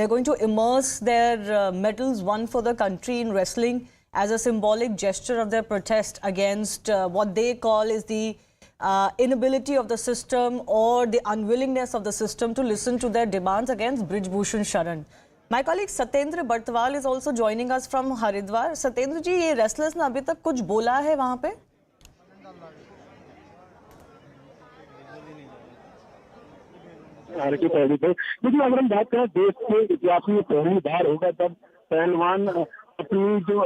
They're going to immerse their medals won for the country in wrestling as a symbolic gesture of their protest against what they call is the inability of the system or the unwillingness of the system to listen to their demands against Brij Bhushan Sharan. My colleague Satyendra Bartwal is also joining us from Haridwar. Satyendra ji, ये wrestlers ने अभी तक कुछ बोला है वहाँ पे? देखिए, अगर हम बात करें देश के इतिहास में पहली बार होगा तब पहलवान अपनी जो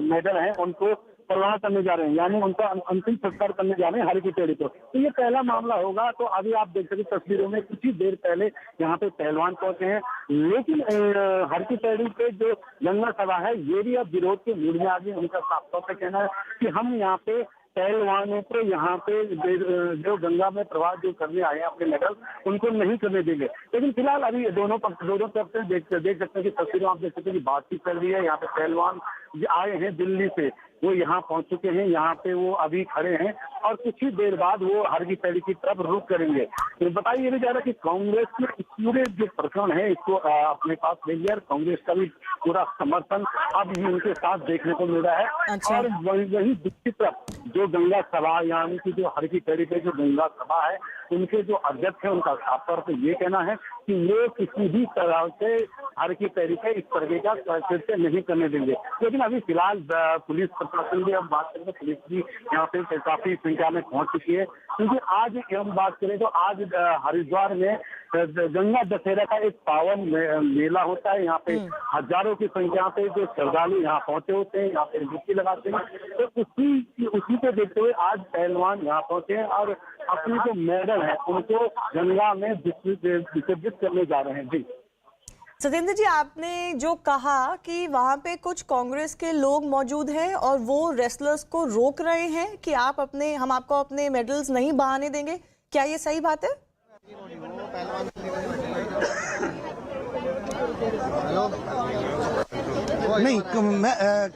मेडल है उनको प्रवाह करने जा रहे हैं, यानी उनका अंतिम संस्कार करने जा रहे हैं हर की पेड़ी पर। तो ये पहला मामला होगा। तो अभी आप देख सकते तस्वीरों में कुछ ही देर पहले यहाँ पे पहलवान पहुंचे हैं, लेकिन हर की पेड़ी पे जो गंगा सभा है ये भी अब विरोध के मूड में आ गई। उनका साफ तौर पर कहना है कि हम यहाँ पे पहलवानों को यहाँ पे जो गंगा में प्रवाह जो करने आए हैं अपने मेडल उनको नहीं करने देंगे। लेकिन फिलहाल अभी दोनों तरफ से देख सकते हैं कि तस्वीरों आप देख सकते हैं कि बातचीत चल रही है। यहाँ पे पहलवान आए हैं दिल्ली से, वो यहाँ पहुंच चुके हैं, यहाँ पे वो अभी खड़े हैं और कुछ ही देर बाद वो हर की पैड़ी की तरफ रुख करेंगे। तो बताइए ये भी जा रहा है कि कांग्रेस ने इस पूरे जो प्रकरण है इसको अपने पास ले लिया। कांग्रेस का भी पूरा समर्थन अब भी उनके साथ देखने को मिल रहा है। अच्छा। और वही दूसरी तरफ जो गंगा सभा यानी कि जो हर की पैड़ी पे जो गंगा सभा है उनके जो अध्यक्ष है उनका साफ तौर पर ये कहना है कि ये किसी भी तरह से हर की पैड़ी पे इस तरह का कृत्य नहीं करने देंगे। लेकिन अभी फिलहाल पुलिस प्रशासन भी हम बात करें तो पुलिस भी यहाँ पे काफी संख्या में पहुंच चुकी है, क्योंकि आज हम बात करें तो आज हरिद्वार में गंगा दशहरा का एक पावन मेला होता है। यहाँ पे हजारों की संख्या पे जो श्रद्धालु यहाँ पहुंचे होते हैं, यहाँ पे डुबकी लगाते हैं। तो उसी को देखते हुए आज पहलवान यहाँ पहुंचे हैं और अपनी जो मेडल है उनको गंगा में विसर्जित करने जा रहे हैं। जी सत्येंद्र जी, आपने जो कहा कि वहाँ पे कुछ कांग्रेस के लोग मौजूद हैं और वो रेसलर्स को रोक रहे हैं कि हम आपको अपने मेडल्स नहीं बहाने देंगे, क्या ये सही बात है? नहीं,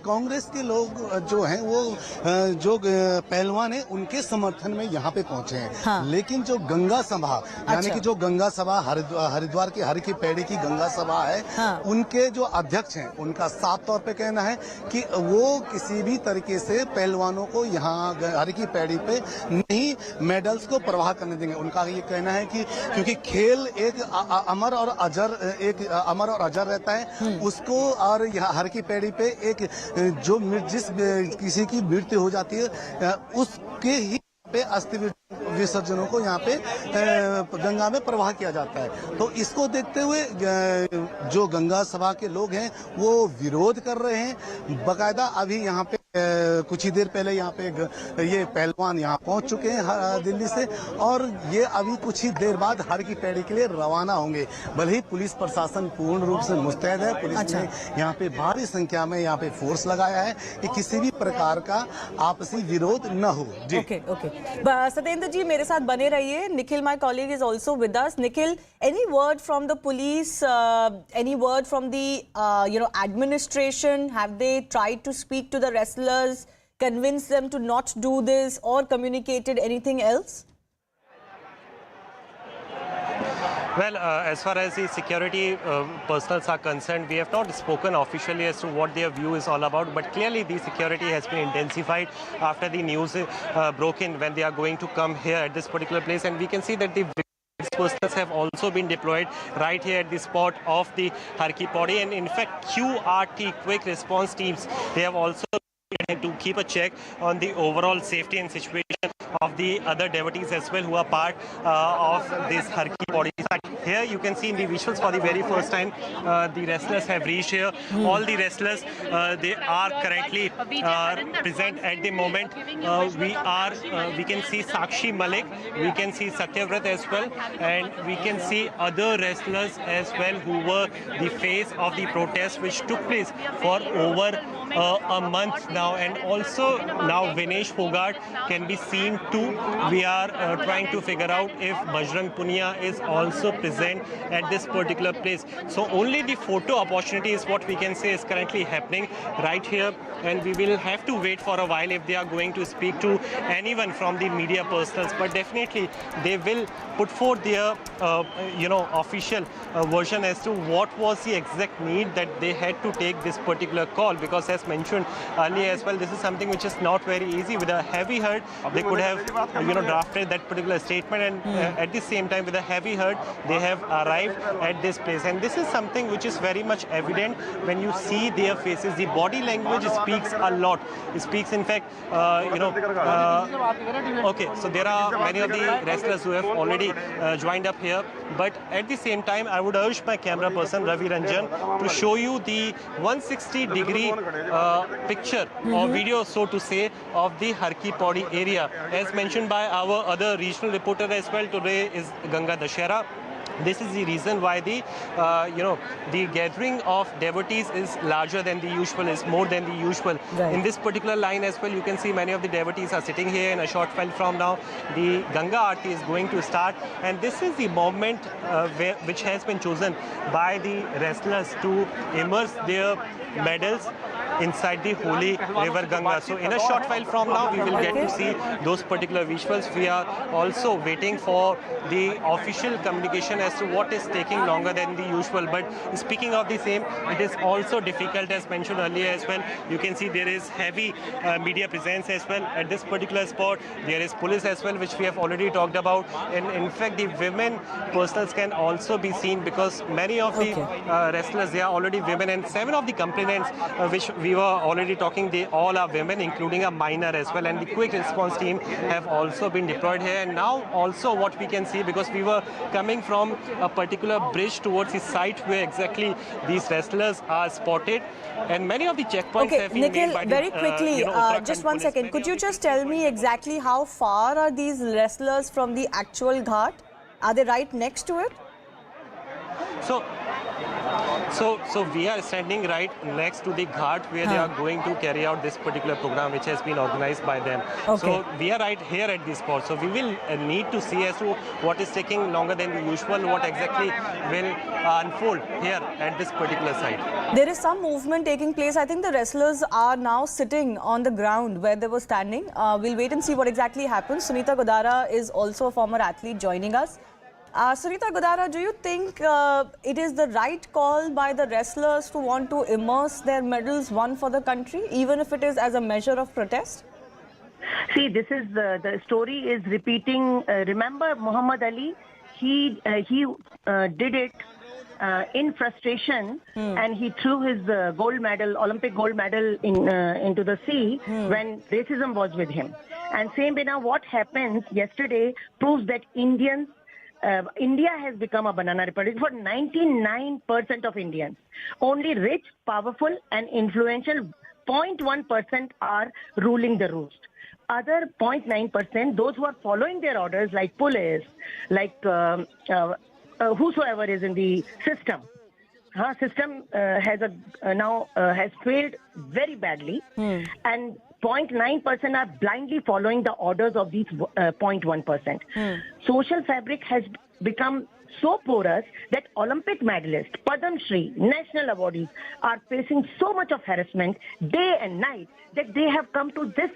कांग्रेस के लोग जो हैं वो जो पहलवान हैं उनके समर्थन में यहाँ पे पहुंचे हैं। हाँ। लेकिन जो गंगा सभा यानी कि जो गंगा सभा हरिद्वार की हर की पैड़ी की गंगा सभा है, हाँ। उनके जो अध्यक्ष हैं उनका साफ तौर पे कहना है कि वो किसी भी तरीके से पहलवानों को यहाँ हर की पैड़ी पे नहीं मेडल्स को प्रवाह करने देंगे। उनका ये कहना है कि क्योंकि खेल एक अमर और अजर रहता है, उसको और हर की पैड़ी पे एक जो जिस किसी की मृत्यु हो जाती है उसके ही पे अस्थि विसर्जनों को यहाँ पे गंगा में प्रवाह किया जाता है। तो इसको देखते हुए जो गंगा सभा के लोग हैं वो विरोध कर रहे हैं। बकायदा अभी यहाँ पे कुछ ही देर पहले यहाँ पे ये पहलवान यहाँ पहुंच चुके हैं दिल्ली से और ये अभी कुछ ही देर बाद हर की पैड़ी के लिए रवाना होंगे। भले ही पुलिस प्रशासन पूर्ण रूप से मुस्तैद है, पुलिस ने यहाँ पे भारी संख्या में यहाँ पे फोर्स लगाया है कि किसी भी प्रकार का आपसी विरोध न हो। जी ओके सत्येंद्र जी मेरे साथ बने रहिए। Nikhil my colleague is also with us. Nikhil, any word from the police, any word from the administration? Have they tried to speak to the wrestlers, convince them to not do this or communicated anything else? Well, as far as the security personals are concerned, we have not spoken officially as to what their view is all about, but clearly the security has been intensified after the news broke in when they are going to come here at this particular place, and we can see that the personnel have also been deployed right here at the spot of the Har Ki Pauri, and in fact QRT, quick response teams, they have also to keep a check on the overall safety and situation of the other devotees as well who are part of this Har Ki Pauri. Here you can see in the visuals for the very first time the wrestlers have reached here. All the wrestlers they are currently present at the moment. We can see Sakshi Malik, we can see Satyavrat as well, and we can see other wrestlers as well who were the face of the protest which took place for over a month now, and also now Vinesh Fogart can be seen Two, we are trying to figure out if Bajrang Punia is also present at this particular place. So only the photo opportunity is what we can say is currently happening right here, and we will have to wait for a while if they are going to speak to anyone from the media personals. But definitely they will put forth their official version as to what was the exact need that they had to take this particular call, because as mentioned earlier as well, this is something which is not very easy. With a heavy heart they could have drafted that particular statement, and at the same time with a heavy heart they have arrived at this place. And this is something which is very much evident when you see their faces. The body language speaks a lot. It speaks, in fact, okay, so there are many of the wrestlers who have already joined up here, but at the same time I would urge my camera person Ravi Ranjan to show you the 160-degree picture or video, so to say, of the Har Ki Pauri area. As mentioned by our other regional reporter as well, today is Ganga Dashera. This is the reason why the the gathering of devotees is larger than the usual, is more than the usual. Right. In this particular line as well, you can see many of the devotees are sitting here. In a short while from now, the Ganga Aarti is going to start, and this is the moment which has been chosen by the wrestlers to immerse their medals inside the holy river Ganga. So in a short while from now, we will get to see those particular visuals. We are also waiting for the official communication as to what is taking longer than the usual. But speaking of the same, it is also difficult, as mentioned earlier as well. You can see there is heavy media presence as well at this particular spot. There is police as well, which we have already talked about. And in fact, the women personals can also be seen, because many of the wrestlers, they are already women, and 7 of the complainants which we were already talking, they all are women, including a minor as well. And the quick response team have also been deployed here. And now also what we can see, because we were coming from a particular bridge towards the site where exactly these wrestlers are spotted, and many of the checkpoints have been Nikhil, made by very the, quickly, Uttarakhand just one police. second. Many Could you of the just tell me exactly how far are these wrestlers from the actual ghat? Are they right next to it? So we are standing right next to the ghat where they are going to carry out this particular program, which has been organized by them. So we are right here at this spot. So we will need to see as to what is taking longer than the usual, what exactly will unfold here at this particular site. There is some movement taking place. I think the wrestlers are now sitting on the ground where they were standing. We'll wait and see what exactly happens. Sunita Godara is also a former athlete joining us. Sunita Godara, do you think it is the right call by the wrestlers to want to immerse their medals won for the country, even if it is as a measure of protest? See, this is the story is repeating. Remember Muhammad Ali? He did it in frustration, and he threw his gold medal, Olympic gold medal, into the sea when racism was with him. And same way now, what happens yesterday proves that India has become a banana republic for 99% of Indians. Only rich, powerful and influential 0.1% are ruling the roost. Other 0.9%, those who are following their orders, like police, like whosoever is in the system, system has failed very badly, and 0.9% are blindly following the orders of these 0.1%. Social fabric has become so porous that Olympic medalists, Padam Shri, national awardees are facing so much of harassment day and night that they have come to this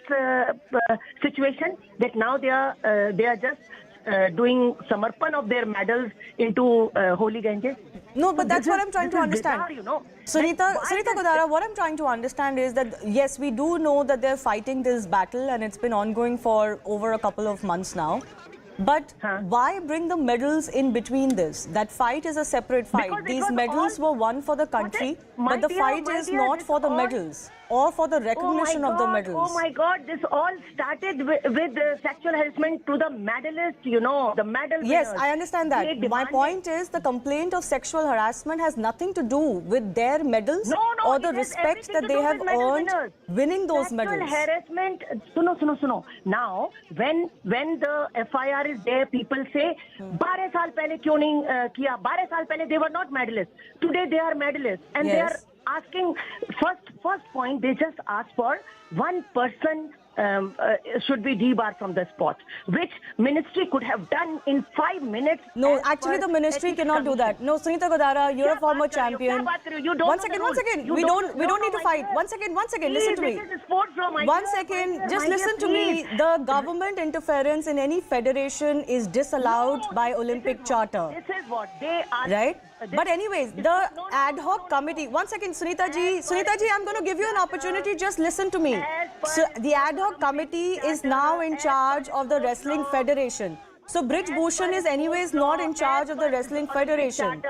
situation that now they are just doing samarpan of their medals into holy Ganges. No, but that's what I'm trying to understand. Bizarre, you know. Sunita Godara, what I'm trying to understand is that, yes, we do know that they're fighting this battle and it's been ongoing for over a couple of months now. But why bring the medals in between this? That fight is a separate fight. These medals were won for the country, but the fight is not for the medals or for the recognition of the medals. Oh my God, this all started with sexual harassment to the medalists, the medal winners. Yes, I understand that. My point is the complaint of sexual harassment has nothing to do with their medals or the respect that they have earned winning those medals. Sexual harassment, suno. Now, when the FIR is there, people say, 12 saal pehle kyun nahi kiya? 12 saal pehle they were not medalists. Today they are medalists, and they are asking, first point, they just ask for one person should be debarred from the sport, which ministry could have done in 5 minutes. No, actually the ministry cannot do that. No, Sunita Godara, you're a former champion. One second. We don't need to fight. One second, listen to me. One second, just listen to me. The government interference in any federation is disallowed by Olympic Charter. This is what they are. Right? But anyways, the ad hoc committee, one second, Sunita ji, I'm going to give you an opportunity, just listen to me. So the ad hoc committee is now in charge of the Wrestling Federation. So Brij Bhushan is anyways not in charge of the Wrestling Federation.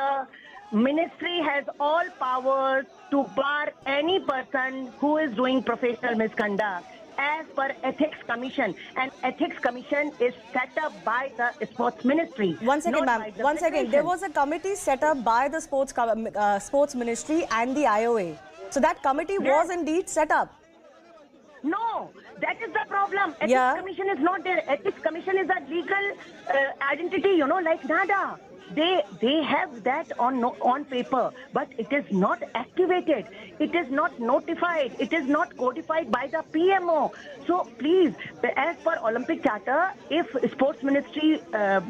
Ministry has all powers to bar any person who is doing professional misconduct as per Ethics Commission, and Ethics Commission is set up by the Sports Ministry. One second, ma'am. One second. There was a committee set up by the Sports Ministry and the IOA. So that committee was indeed set up. No, that is the problem. Ethics Commission is not there. Ethics Commission is a legal identity, like NADA. They have that on paper, but it is not activated. It is not notified. It is not codified by the PMO. So please, as per Olympic Charter, if Sports Ministry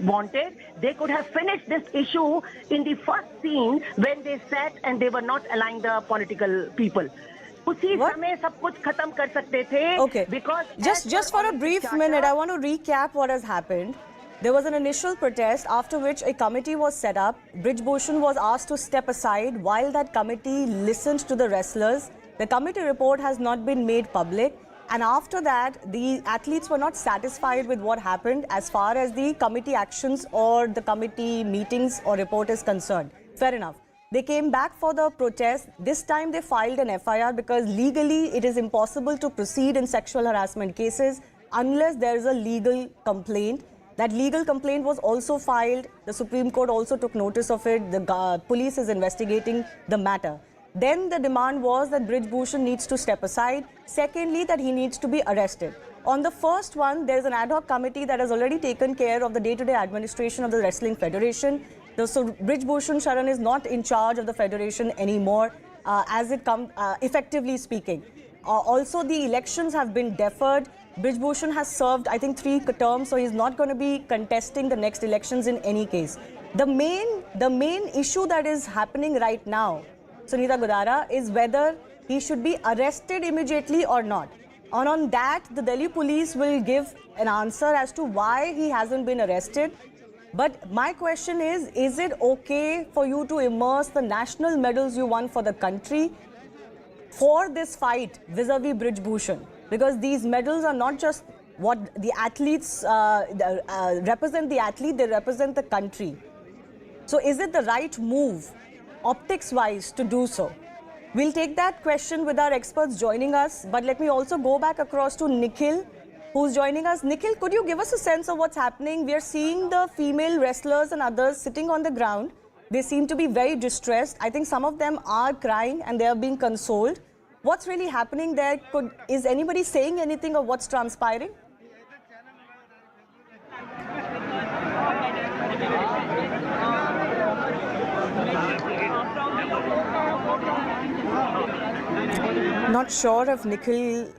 wanted, they could have finished this issue in the first scene when they sat and they were not allowing the political people. उसी समय सब कुछ खत्म कर सकते थे. Okay. Because just for a brief minute, I want to recap what has happened. There was an initial protest after which a committee was set up. Brij Bhushan was asked to step aside while that committee listened to the wrestlers. The committee report has not been made public. And after that, the athletes were not satisfied with what happened as far as the committee actions or the committee meetings or report is concerned. Fair enough. They came back for the protest. This time they filed an FIR because legally it is impossible to proceed in sexual harassment cases unless there is a legal complaint. That legal complaint was also filed. The Supreme Court also took notice of it. The police is investigating the matter. Then the demand was that Brij Bhushan needs to step aside. Secondly, that he needs to be arrested. On the first one, there is an ad hoc committee that has already taken care of the day-to-day administration of the Wrestling Federation. So Brij Bhushan Sharan is not in charge of the federation anymore, as it comes, effectively speaking. Also, the elections have been deferred. Brij Bhushan has served, I think, 3 terms, so he's not going to be contesting the next elections in any case. The main issue that is happening right now, Sunita Godara, is whether he should be arrested immediately or not. And on that, the Delhi police will give an answer as to why he hasn't been arrested. But my question is it okay for you to immerse the national medals you won for the country for this fight vis-a-vis Brij Bhushan? Because these medals are not just what the athletes represent the athlete, they represent the country. So is it the right move, optics-wise, to do so? We'll take that question with our experts joining us. But let me also go back across to Nikhil, who's joining us. Nikhil, could you give us a sense of what's happening? We are seeing the female wrestlers and others sitting on the ground. They seem to be very distressed. I think some of them are crying and they are being consoled. What's really happening there? Is anybody saying anything of what's transpiring? Not sure if Nikhil...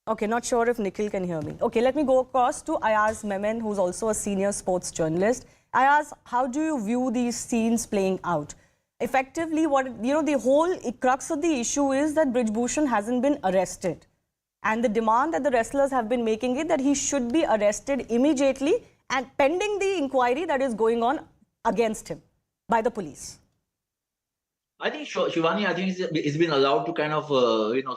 Okay, not sure if Nikhil can hear me. Okay, let me go across to Ayaz Memon, who's also a senior sports journalist. Ayaz, how do you view these scenes playing out? Effectively, the whole crux of the issue is that Brij Bhushan hasn't been arrested. And the demand that the wrestlers have been making is that he should be arrested immediately and pending the inquiry that is going on against him by the police. I think, Shivani, it's been allowed to kind of,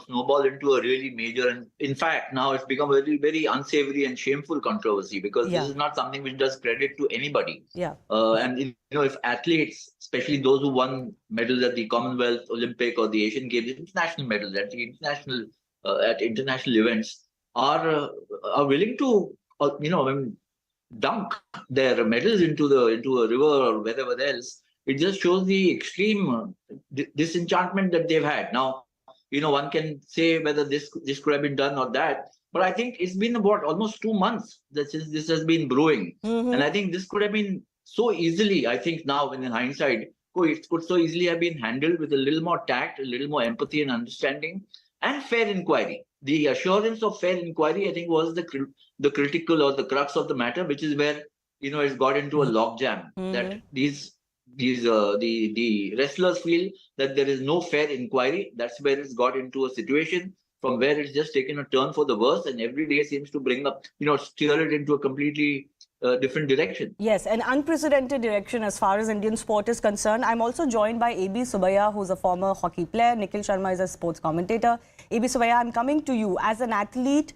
snowball into a really major, and in fact, now it's become a very, very unsavory and shameful controversy because this is not something which does credit to anybody. Yeah. And, if athletes, especially those who won medals at the Commonwealth, Olympic or the Asian Games, international medals at the international events, are willing to, dunk their medals into a river or wherever else, it just shows the extreme disenchantment that they've had. Now, one can say whether this could have been done or that, but I think it's been about almost 2 months since this has been brewing. And I think this could have been so easily, I think now in hindsight, it could so easily have been handled with a little more tact, a little more empathy and understanding and fair inquiry. the assurance of fair inquiry, I think, was the critical or the crux of the matter, which is where it's got into a logjam. That the wrestlers feel that there is no fair inquiry. That's where it's got into a situation from where it's just taken a turn for the worse, and every day seems to bring up, steer it into a completely different direction. Yes, an unprecedented direction as far as Indian sport is concerned. I'm also joined by A.B. Subbiah, who's a former hockey player. Nikhil Sharma is a sports commentator. A.B. Subbiah, I'm coming to you. As an athlete,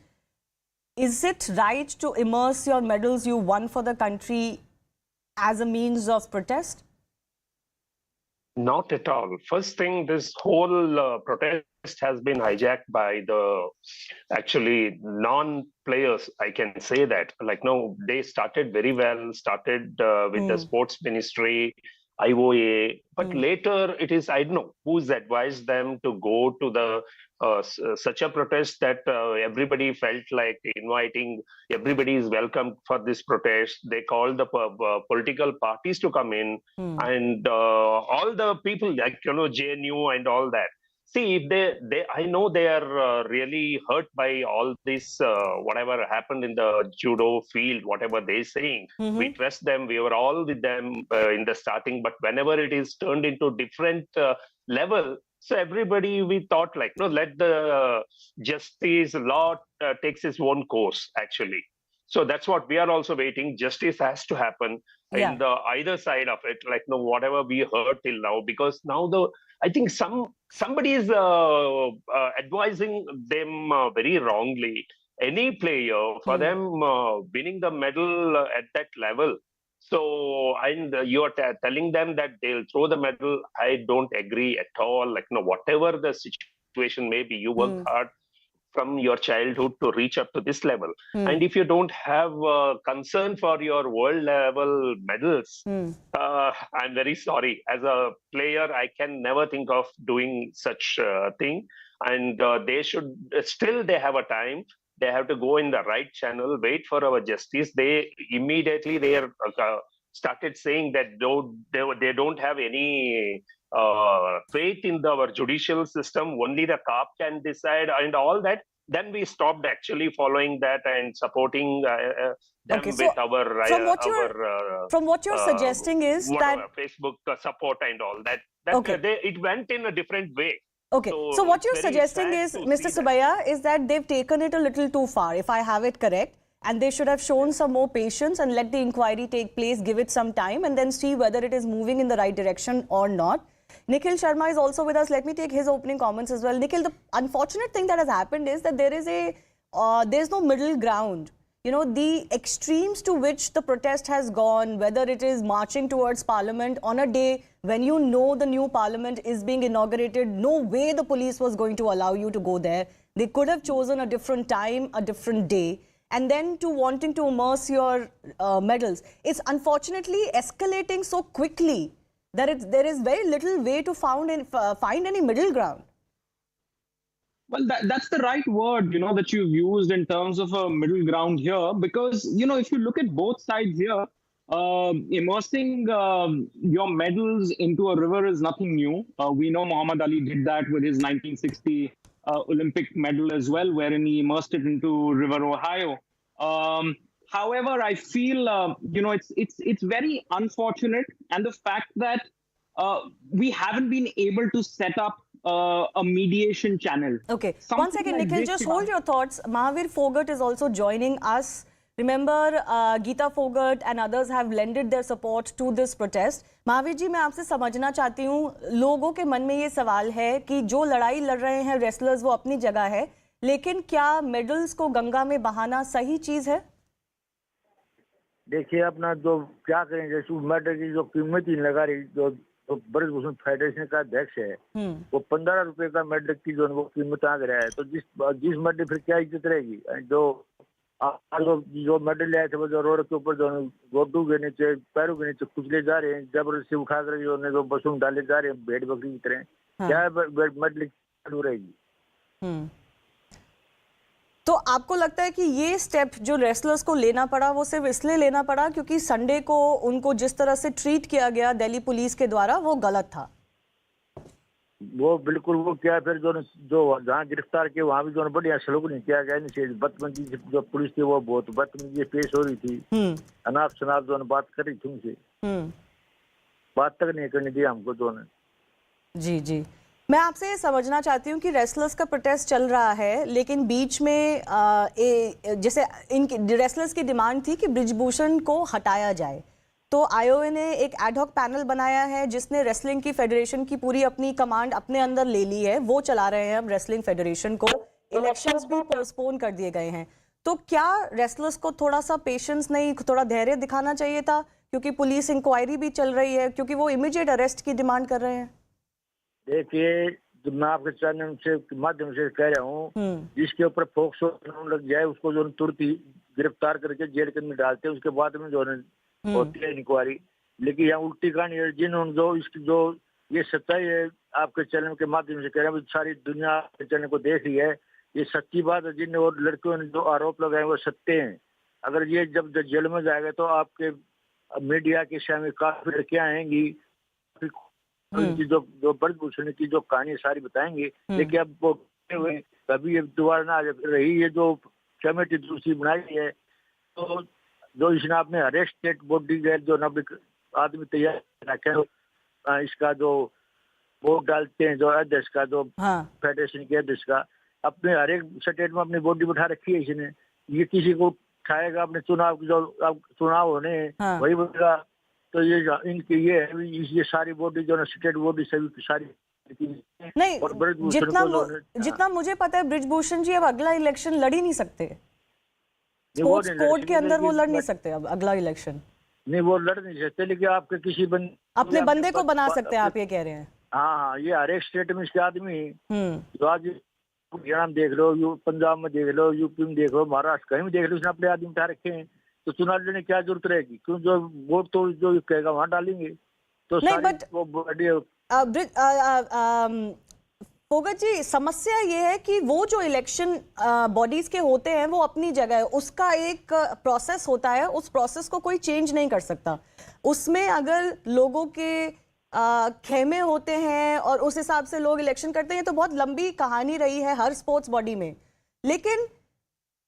is it right to immerse your medals you won for the country as a means of protest? Not at all. First thing, this whole protest has been hijacked by the actually non-players. I can say that. Like, no, they started very well, started with the sports ministry, IOA, but later it is, I don't know who's advised them to go to the such a protest that everybody felt like inviting, everybody is welcome for this protest. They called the political parties to come in and all the people like, JNU and all that. See, if they I know they are really hurt by all this, whatever happened in the judo field, whatever they're saying. We trust them. We were all with them in the starting. But whenever it is turned into different level, so everybody, we thought like, let the justice law takes its own course, actually. So that's what we are also waiting. Justice has to happen in the either side of it, like whatever we heard till now, because now I think somebody is advising them very wrongly. Any player, for them winning the medal at that level. So, and you are telling them that they'll throw the medal. I don't agree at all. Like, whatever the situation may be, you work hard from your childhood to reach up to this level. And if you don't have concern for your world level medals, I'm very sorry. As a player, I can never think of doing such thing. And they should still, they have a time. They have to go in the right channel, wait for our justice. They immediately started saying that they don't have any faith in our judicial system. Only the cop can decide and all that. Then we stopped actually following that and supporting them with our from what you're suggesting is that Facebook support and all that. It went in a different way. Okay, so what you're suggesting is, Mr. Subbiah, is that they've taken it a little too far, if I have it correct, and they should have shown some more patience and let the inquiry take place, give it some time, and then see whether it is moving in the right direction or not. Nikhil Sharma is also with us. Let me take his opening comments as well. Nikhil, the unfortunate thing that has happened is that there's no middle ground. The extremes to which the protest has gone, whether it is marching towards Parliament on a day when the new Parliament is being inaugurated, no way the police was going to allow you to go there. They could have chosen a different time, a different day, and then to wanting to immerse your medals. It's unfortunately escalating so quickly that there is very little way to find any middle ground. Well, that's the right word, that you've used in terms of a middle ground here, because, if you look at both sides here, immersing your medals into a river is nothing new. We know Muhammad Ali did that with his 1960 Olympic medal as well, wherein he immersed it into River Ohio. However, I feel, it's very unfortunate, and the fact that we haven't been able to set up a mediation channel. Okay, Something one second, like Nikhil, this, just hold your thoughts. Mahavir Fogart is also joining us. Remember, Geeta Fogart and others have lended their support to this protest. Mahavir ji, मैं आपसे समझना चाहती हूँ, लोगों के मन में ये सवाल है कि जो लड़ाई लड़ रहे हैं रेसलर्स वो अपनी जगह है, लेकिन क्या मेडल्स को गंगा में बहाना सही चीज है? देखिए अपना जो क्या करें, जैसे मेडल की जो कीमत ही लगा रही, जो ब्रजभूषण फेडरेशन का अध्यक्ष है, वो 15 रुपए का मेडल की जो वो कीमत आ गया है, तो जिस मेडल फिर क्या इज्जत रहेगी? जो मेडल ले आए थे वो जो रोड के ऊपर जो गोडू के नीचे, पैरों के नीचे कुचले जा रहे हैं, जबरदस्ती उठा कर जो बसों में डाले जा रहे हैं भेड़ बकरी की तरह, क्या मेडल रहेगी? तो आपको लगता है कि ये स्टेप जो रेसलर्स को लेना पड़ा वो सिर्फ इसलिए लेना पड़ा क्योंकि संडे को उनको जिस तरह से ट्रीट किया गया दिल्ली पुलिस के द्वारा वो गलत था? वो बिल्कुल वो क्या फिर जो जहाँ गिरफ्तार किए वहाँ भी जो बढ़िया सलूक नहीं किया गया, नहीं बदतमीजी जो पुलिस थी वो बहुत बदतमीजी पेश हो रही थी, अनाप शनाप जो बात कर रही थी उनसे, बात तक नहीं करनी दी हमको जो ने। जी जी, मैं आपसे ये समझना चाहती हूँ कि रेसलर्स का प्रोटेस्ट चल रहा है, लेकिन बीच में जैसे इनकी रेसलर्स की डिमांड थी कि ब्रिजभूषण को हटाया जाए, तो आईओए ने एक एडहॉक पैनल बनाया है जिसने रेसलिंग की फेडरेशन की पूरी अपनी कमांड अपने अंदर ले ली है, वो चला रहे हैं अब रेसलिंग फेडरेशन को। इलेक्शंस भी पोस्टपोन कर दिए गए हैं, तो क्या रेसलर्स को थोड़ा सा पेशेंस नहीं, थोड़ा धैर्य दिखाना चाहिए था, क्योंकि पुलिस इंक्वायरी भी चल रही है, क्योंकि वो इमीडिएट अरेस्ट की डिमांड कर रहे हैं? देखिए, जो मैं आपके चैनल से माध्यम से कह रहा हूँ, जिसके ऊपर फोक्सो लग जाए उसको जो तुरंत ही गिरफ्तार करके जेल के अंदर डालते हैं, उसके बाद में जो होती है इंक्वायरी। लेकिन यहाँ उल्टी कहानी है, जिन्होंने जो ये सच्चाई है आपके चैनल के माध्यम से कह रहे हैं, सारी दुनिया के चैनल को देख रही है, ये सच्ची बात है। जिन और लड़कियों ने जो आरोप लगाए वो सत्य हैं। अगर ये जब जेल में जाएगा तो आपके मीडिया के सामने काफी लड़कियां आएंगी, उनकी जो ब्रजभूषण की जो कहानी सारी बताएंगे, लेकिन अब वो हुए कभी दोबारा ना रही। ये जो कमेटी दूसरी बनाई है, तो जो इसने आपने अरेस्ट स्टेट बॉडी जो आदमी तैयार रखे, इसका जो वोट डालते हैं, जो अध्यक्ष का, जो फेडरेशन के अध्यक्ष का, अपने हर एक स्टेट में अपनी बॉडी बैठा रखी है इसने। ये किसी को उठाएगा अपने चुनाव की, जो अब चुनाव होने वही बनेगा। तो ये इनकी ये सारी बॉडी जो है स्टेट बॉडी सभी सारी नहीं, और जितना मुझे पता है ब्रिजभूषण जी अब अगला इलेक्शन लड़ ही नहीं सकते, स्पोर्ट्स कोड के अंदर वो लड़ नहीं सकते अब अगला इलेक्शन। नहीं, वो लड़ नहीं सकते, लेकिन आपके किसी अपने बंदे को बना सकते हैं, आप ये कह रहे हैं? हाँ, ये हर एक स्टेट में इसके आदमी जो आज हरियाणा में देख लो, पंजाब में देख लो, यूपी में देख लो, महाराष्ट्र कहीं भी देख लो, उसने अपने आदमी उठा रखे हैं। तो चुनाव लड़ने की क्या जरूरत रहेगी? क्यों, जो वोट तो जो कहेगा वहां डालेंगे। तो नहीं, बट वो फोगत जी, समस्या ये है कि वो जो इलेक्शन बॉडीज के होते हैं वो अपनी जगह है, उसका एक प्रोसेस होता है, उस प्रोसेस को कोई चेंज नहीं कर सकता। उसमें अगर लोगों के खेमे होते हैं और उस हिसाब से लोग इलेक्शन करते हैं, तो बहुत लंबी कहानी रही है हर स्पोर्ट्स बॉडी में। लेकिन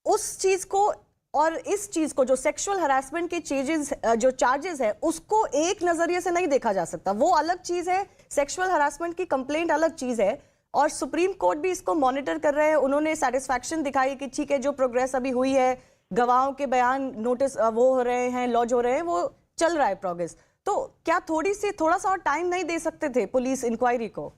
उस चीज को और इस चीज को, जो सेक्सुअल हरासमेंट के जो चार्जेस है, उसको एक नजरिए से नहीं देखा जा सकता। वो अलग चीज है, सेक्सुअल हरासमेंट की कंप्लेंट अलग चीज है, और सुप्रीम कोर्ट भी इसको मॉनिटर कर रहे हैं। उन्होंने सेटिस्फैक्शन दिखाई कि ठीक है, जो प्रोग्रेस अभी हुई है, गवाहों के बयान नोटिस वो हो रहे हैं, लॉज हो रहे हैं, वो चल रहा है प्रोग्रेस। तो क्या थोड़ा सा और टाइम नहीं दे सकते थे पुलिस इंक्वायरी को?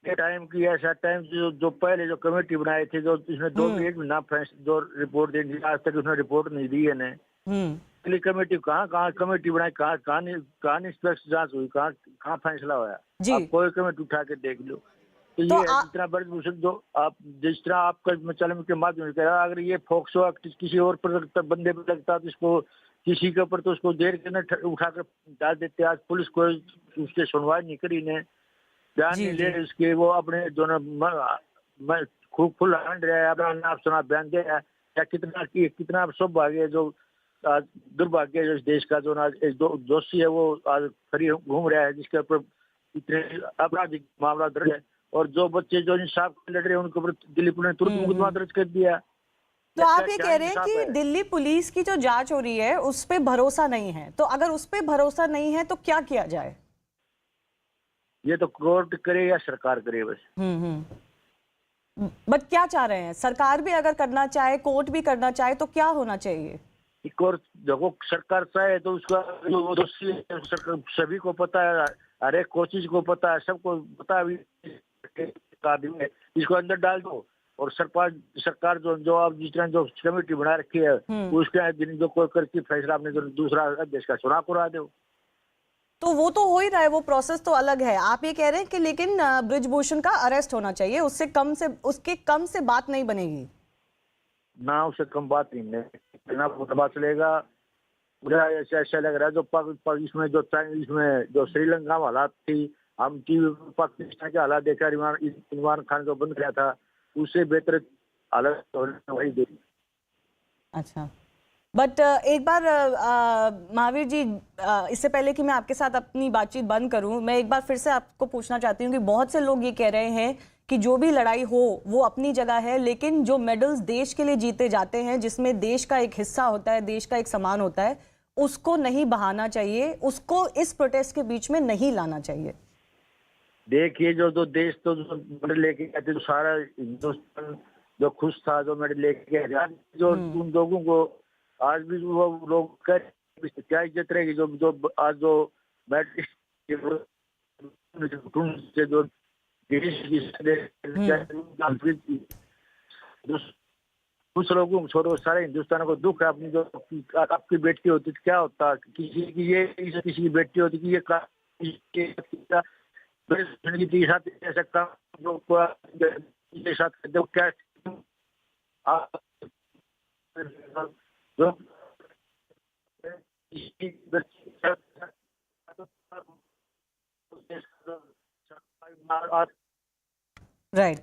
टाइम की ऐसा टाइम जो पहले जो कमेटी बनाई थी, जो इसमें 2 महीना जो रिपोर्ट देनी, आज तक उसने रिपोर्ट नहीं दी है ने। कमेटी कहाँ कमेटी बनाई, कहाँ निष्पक्ष जांच हुई, कहाँ फैसला हुआ? आप कोई कमेटी उठा के देख लो। तो ये जितना ब्रजभूषण जो आप जिस तरह आपका चैनल के माध्यम से कह रहा, अगर ये फोक्सो एक्ट किसी और पर बंदे पे लगता तो इसको किसी के ऊपर तो उसको देर के न उठाकर डाल देते। आज पुलिस को उसके सुनवाई नहीं करी ने, बयान नहीं ले इसके, वो अपने जो खूब फुल हंड रहा है, अपना आप सुना बयान दे रहा है। कितना सौभाग्य है, जो दुर्भाग्य है, इस देश का जो दोषी है वो आज फ्री घूम रहा है, जिसके ऊपर इतने आपराधिक मामला दर्ज है। और जो बच्चे जो इंसाफ लड़ रहे हैं उनके ऊपर दिल्ली पुलिस ने तुरंत मुकदमा दर्ज कर दिया। तो आप ये कह रहे हैं कि दिल्ली पुलिस की जो जांच हो रही है उस पर भरोसा नहीं है, तो अगर उस पर भरोसा नहीं है तो क्या किया जाए? ये तो कोर्ट करे या सरकार करे बस। बट क्या चाह रहे हैं? सरकार भी अगर करना चाहे, कोर्ट भी करना चाहे, तो क्या होना चाहिए? कोर्ट देखो, सरकार चाहे तो उसका जो दोषी है सभी को पता है, हर एक कोशिश को पता है, सबको पता है, आदमी है, इसको अंदर डाल दो। और सरकार जो आप जिस तरह जो कमेटी बना रखी है, उसके जो कोई करके फैसला आपने जो दूसरा अध्यक्ष का चुनाव करा दो। तो वो तो हो ही रहा है, वो प्रोसेस तो अलग है। आप ये कह रहे हैं कि लेकिन ब्रिजभूषण का अरेस्ट होना चाहिए, उसके कम से बात नहीं बनेगी ना, उससे कम बात नहीं ना, पता चलेगा। मुझे ऐसा लग रहा है जो इसमें जो श्रीलंका में हालात थी, हम टीवी पाकिस्तान के हालात देखा, इमरान खान जो बंद किया था, उससे बेहतर हालत वही देखी। अच्छा, बट एक बार महावीर जी, इससे पहले कि मैं आपके साथ अपनी बातचीत बंद करूं, मैं एक बार फिर से आपको पूछना चाहती हूं कि बहुत से लोग ये कह रहे हैं कि जो भी लड़ाई हो वो अपनी जगह है, लेकिन जो मेडल्स देश के लिए जीते जाते हैं, जिसमें देश का एक हिस्सा होता है, देश का एक सम्मान होता है, उसको नहीं बहाना चाहिए, उसको इस प्रोटेस्ट के बीच में नहीं लाना चाहिए। देखिए, जो देश तो मेडल लेके गए थे, तो सारा हिंदुस्तान जो खुश था, जो मेडल लेके गए, जो उन लोगों को आज भी वो लोग क्या इज्जत रहेगी, जो आज जो मेडल जो कुछ लोगों को छोड़ो, सारे हिंदुस्तान को दुख है। अपनी जो आपकी बेटी होती तो क्या होता, किसी की बेटी होती कि ये साथ सकता के साथ क्या राइट।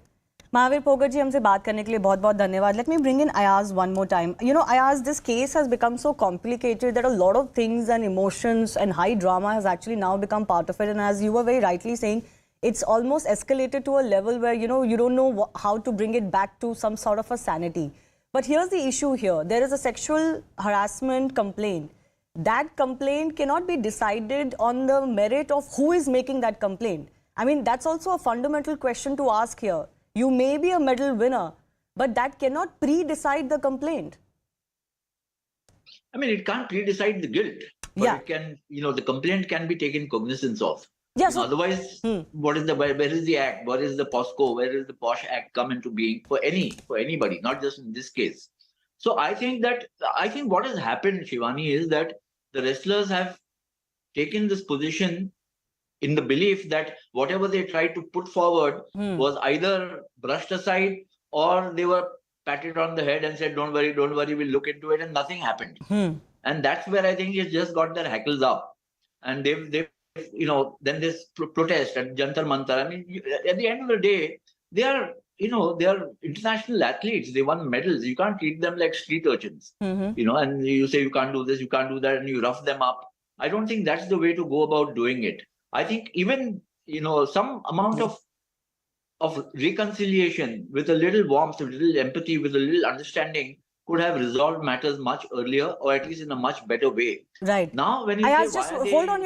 महावीर पोगर जी, हमसे बात करने के लिए बहुत बहुत धन्यवाद। Let me bring in Ayaz one more time. You know, Ayaz, this case has become so complicated that a lot of things and emotions and high drama has actually now become part of it. And as you were very rightly saying, it's almost escalated to a level where, you know, you don't know how to bring it back to some sort of a sanity. But here's the issue here. There is a sexual harassment complaint. That complaint cannot be decided on the merit of who is making that complaint. I mean, that's also a fundamental question to ask here. You may be a medal winner, but that cannot pre-decide the complaint. I mean, it can't pre-decide the guilt, but it can, you know, the complaint can be taken cognizance of. Yeah, so, otherwise, where is the act? Where is the POSCO? Where is the POSH Act come into being for anybody, not just in this case? So I think what has happened, Shivani, is that the wrestlers have taken this position in the belief that whatever they tried to put forward was either brushed aside or they were patted on the head and said, don't worry, we'll look into it, and nothing happened. And that's where I think it's just got their hackles up. And they've you know, then this protest at Jantar Mantar. I mean, at the end of the day, they are international athletes. They won medals. You can't treat them like street urchins, you know, and you say you can't do this, you can't do that, and you rough them up. I don't think that's the way to go about doing it. I think even, you know, some amount of reconciliation with a little warmth, with a little empathy, with a little understanding could have resolved matters much earlier, or at least in a much better way. Right. Now, when you hold on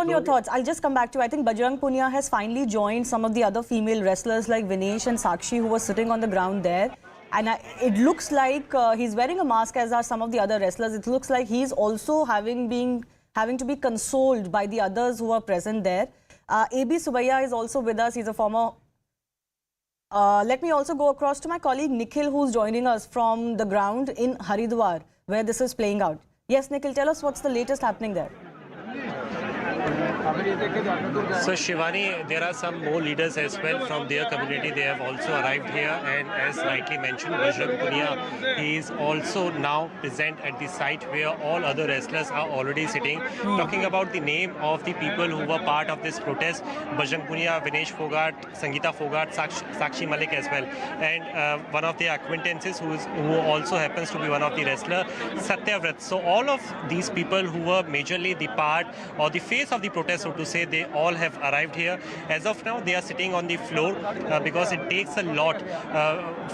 your thoughts. I'll just come back to you. I think Bajrang Punia has finally joined some of the other female wrestlers like Vinesh and Sakshi, who were sitting on the ground there. And it looks like he's wearing a mask, as are some of the other wrestlers. It looks like he's also having to be consoled by the others who are present there. A.B. Subaiya is also with us. He's a former... let me also go across to my colleague Nikhil, who's joining us from the ground in Haridwar, where this is playing out. Yes, Nikhil, tell us what's the latest happening there. So Shivani, there are some more leaders as well from their community. They have also arrived here, and as rightly mentioned, Bajrang Punia, he is also now present at the site where all other wrestlers are already sitting. Talking about the name of the people who were part of this protest: Bajrang Punia, Vinesh Fogart, Sangeeta Fogart, Sakshi Malik as well, and one of their acquaintances who also happens to be one of the wrestler, Satyavrat. So all of these people who were majorly the part or the face of the protest, so to say, they all have arrived here. As of now, they are sitting on the floor because it takes a lot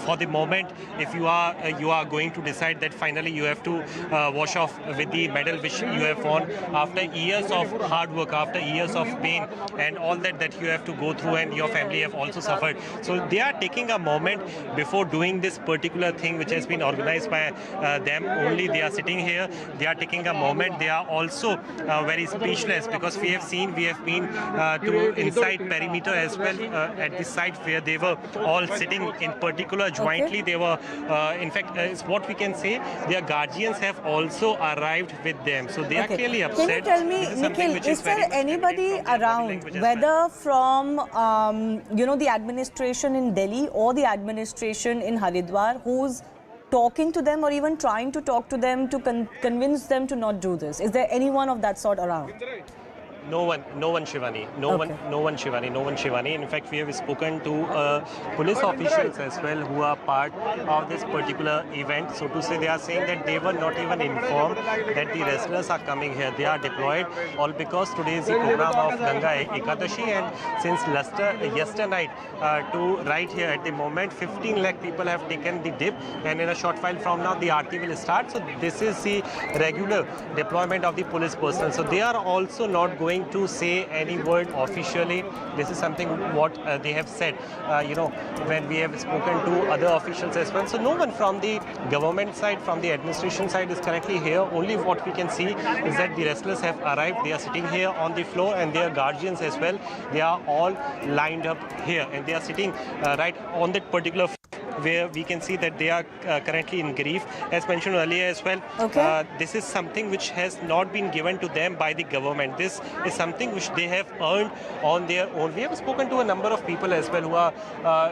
for the moment. If you are going to decide that finally you have to wash off with the medal which you have won after years of hard work, after years of pain and all that you have to go through, and your family have also suffered. So they are taking a moment before doing this particular thing which has been organized by them. Only they are sitting here, they are taking a moment. They are also very speechless because we have been to inside perimeter as well at the site where they were all sitting in particular jointly. They were in fact, what we can say, their guardians have also arrived with them, so they are clearly upset. Can you tell me, Nikhil, is there anybody around, whether from the administration in Delhi or the administration in Haridwar, who's talking to them or even trying to talk to them to convince them to not do this? Is there anyone of that sort around? No one, Shivani. No one, Shivani. In fact, we have spoken to police officials as well who are part of this particular event. So to say, they are saying that they were not even informed that the wrestlers are coming here. They are deployed all because today is the program of Ganga Ekadashi, and since yesterday night to right here at the moment, 15 lakh people have taken the dip, and in a short while from now the Aarti will start. So this is the regular deployment of the police personnel. So they are also not going to say any word officially. This is something what they have said, when we have spoken to other officials as well. So no one from the government side, from the administration side is currently here. Only what we can see is that the wrestlers have arrived. They are sitting here on the floor, and their guardians as well. They are all lined up here, and they are sitting right on that particular where we can see that they are currently in grief. As mentioned earlier as well, this is something which has not been given to them by the government. This is something which they have earned on their own. We have spoken to a number of people as well who are,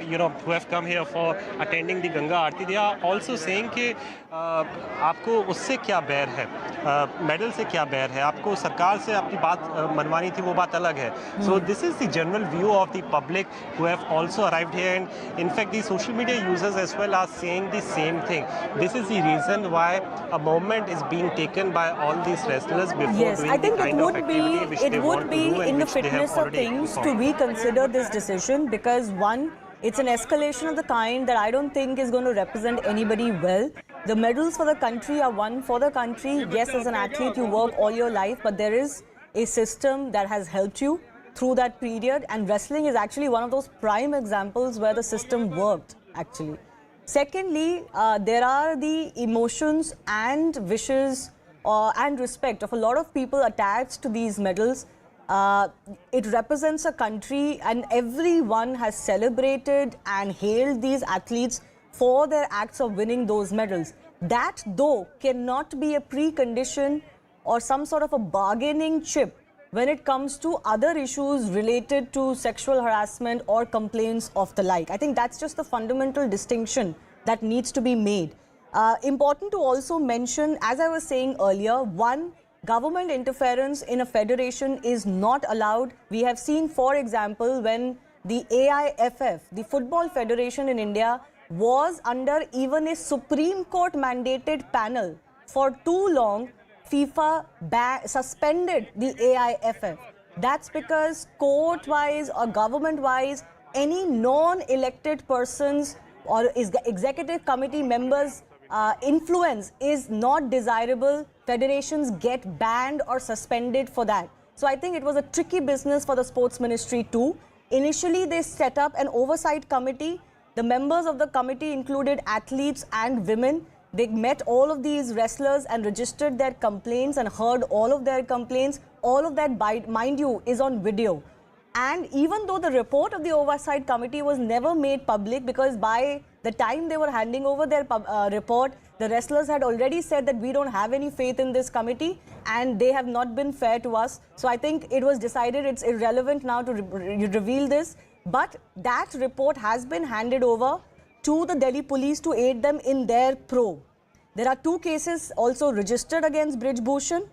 who have come here for attending the Ganga Aarti. They are also saying कि आपको उससे क्या बैर है, medal से क्या बैर है, आपको सरकार से आपकी बात मनवानी थी, वो बात अलग है. So this is the general view of the public who have also arrived here, and in fact the social media users as well are saying the same thing. This is the reason why a moment is being taken by all these wrestlers before doing the kind of activity which they want to do and in the which they have fitness of already things to performed. reconsider this decision, because one, it's an escalation of the kind that I don't think is going to represent anybody well. The medals for the country are won for the country. Yes, as an athlete, you work all your life, but there is a system that has helped you through that period, and wrestling is actually one of those prime examples where the system worked, actually. Secondly, there are the emotions and wishes and respect of a lot of people attached to these medals. It represents a country, and everyone has celebrated and hailed these athletes for their acts of winning those medals. That, though, cannot be a precondition or some sort of a bargaining chip when it comes to other issues related to sexual harassment or complaints of the like. I think that's just the fundamental distinction that needs to be made. Important to also mention, as I was saying earlier, one, government interference in a federation is not allowed. We have seen, for example, when the AIFF, the Football Federation in India, was under even a Supreme Court mandated panel. For too long, FIFA suspended the AIFF. That's because court-wise or government-wise, any non-elected persons or executive committee members' influence is not desirable. Federations get banned or suspended for that. So I think it was a tricky business for the sports ministry too. Initially, they set up an oversight committee. The members of the committee included athletes and women. They met all of these wrestlers and registered their complaints and heard all of their complaints. All of that, mind you, is on video. And even though the report of the oversight committee was never made public, because by the time they were handing over their report, the wrestlers had already said that we don't have any faith in this committee and they have not been fair to us. So I think it was decided it's irrelevant now to reveal this. But that report has been handed over to the Delhi police to aid them in their probe. There are 2 cases also registered against Brij Bhushan.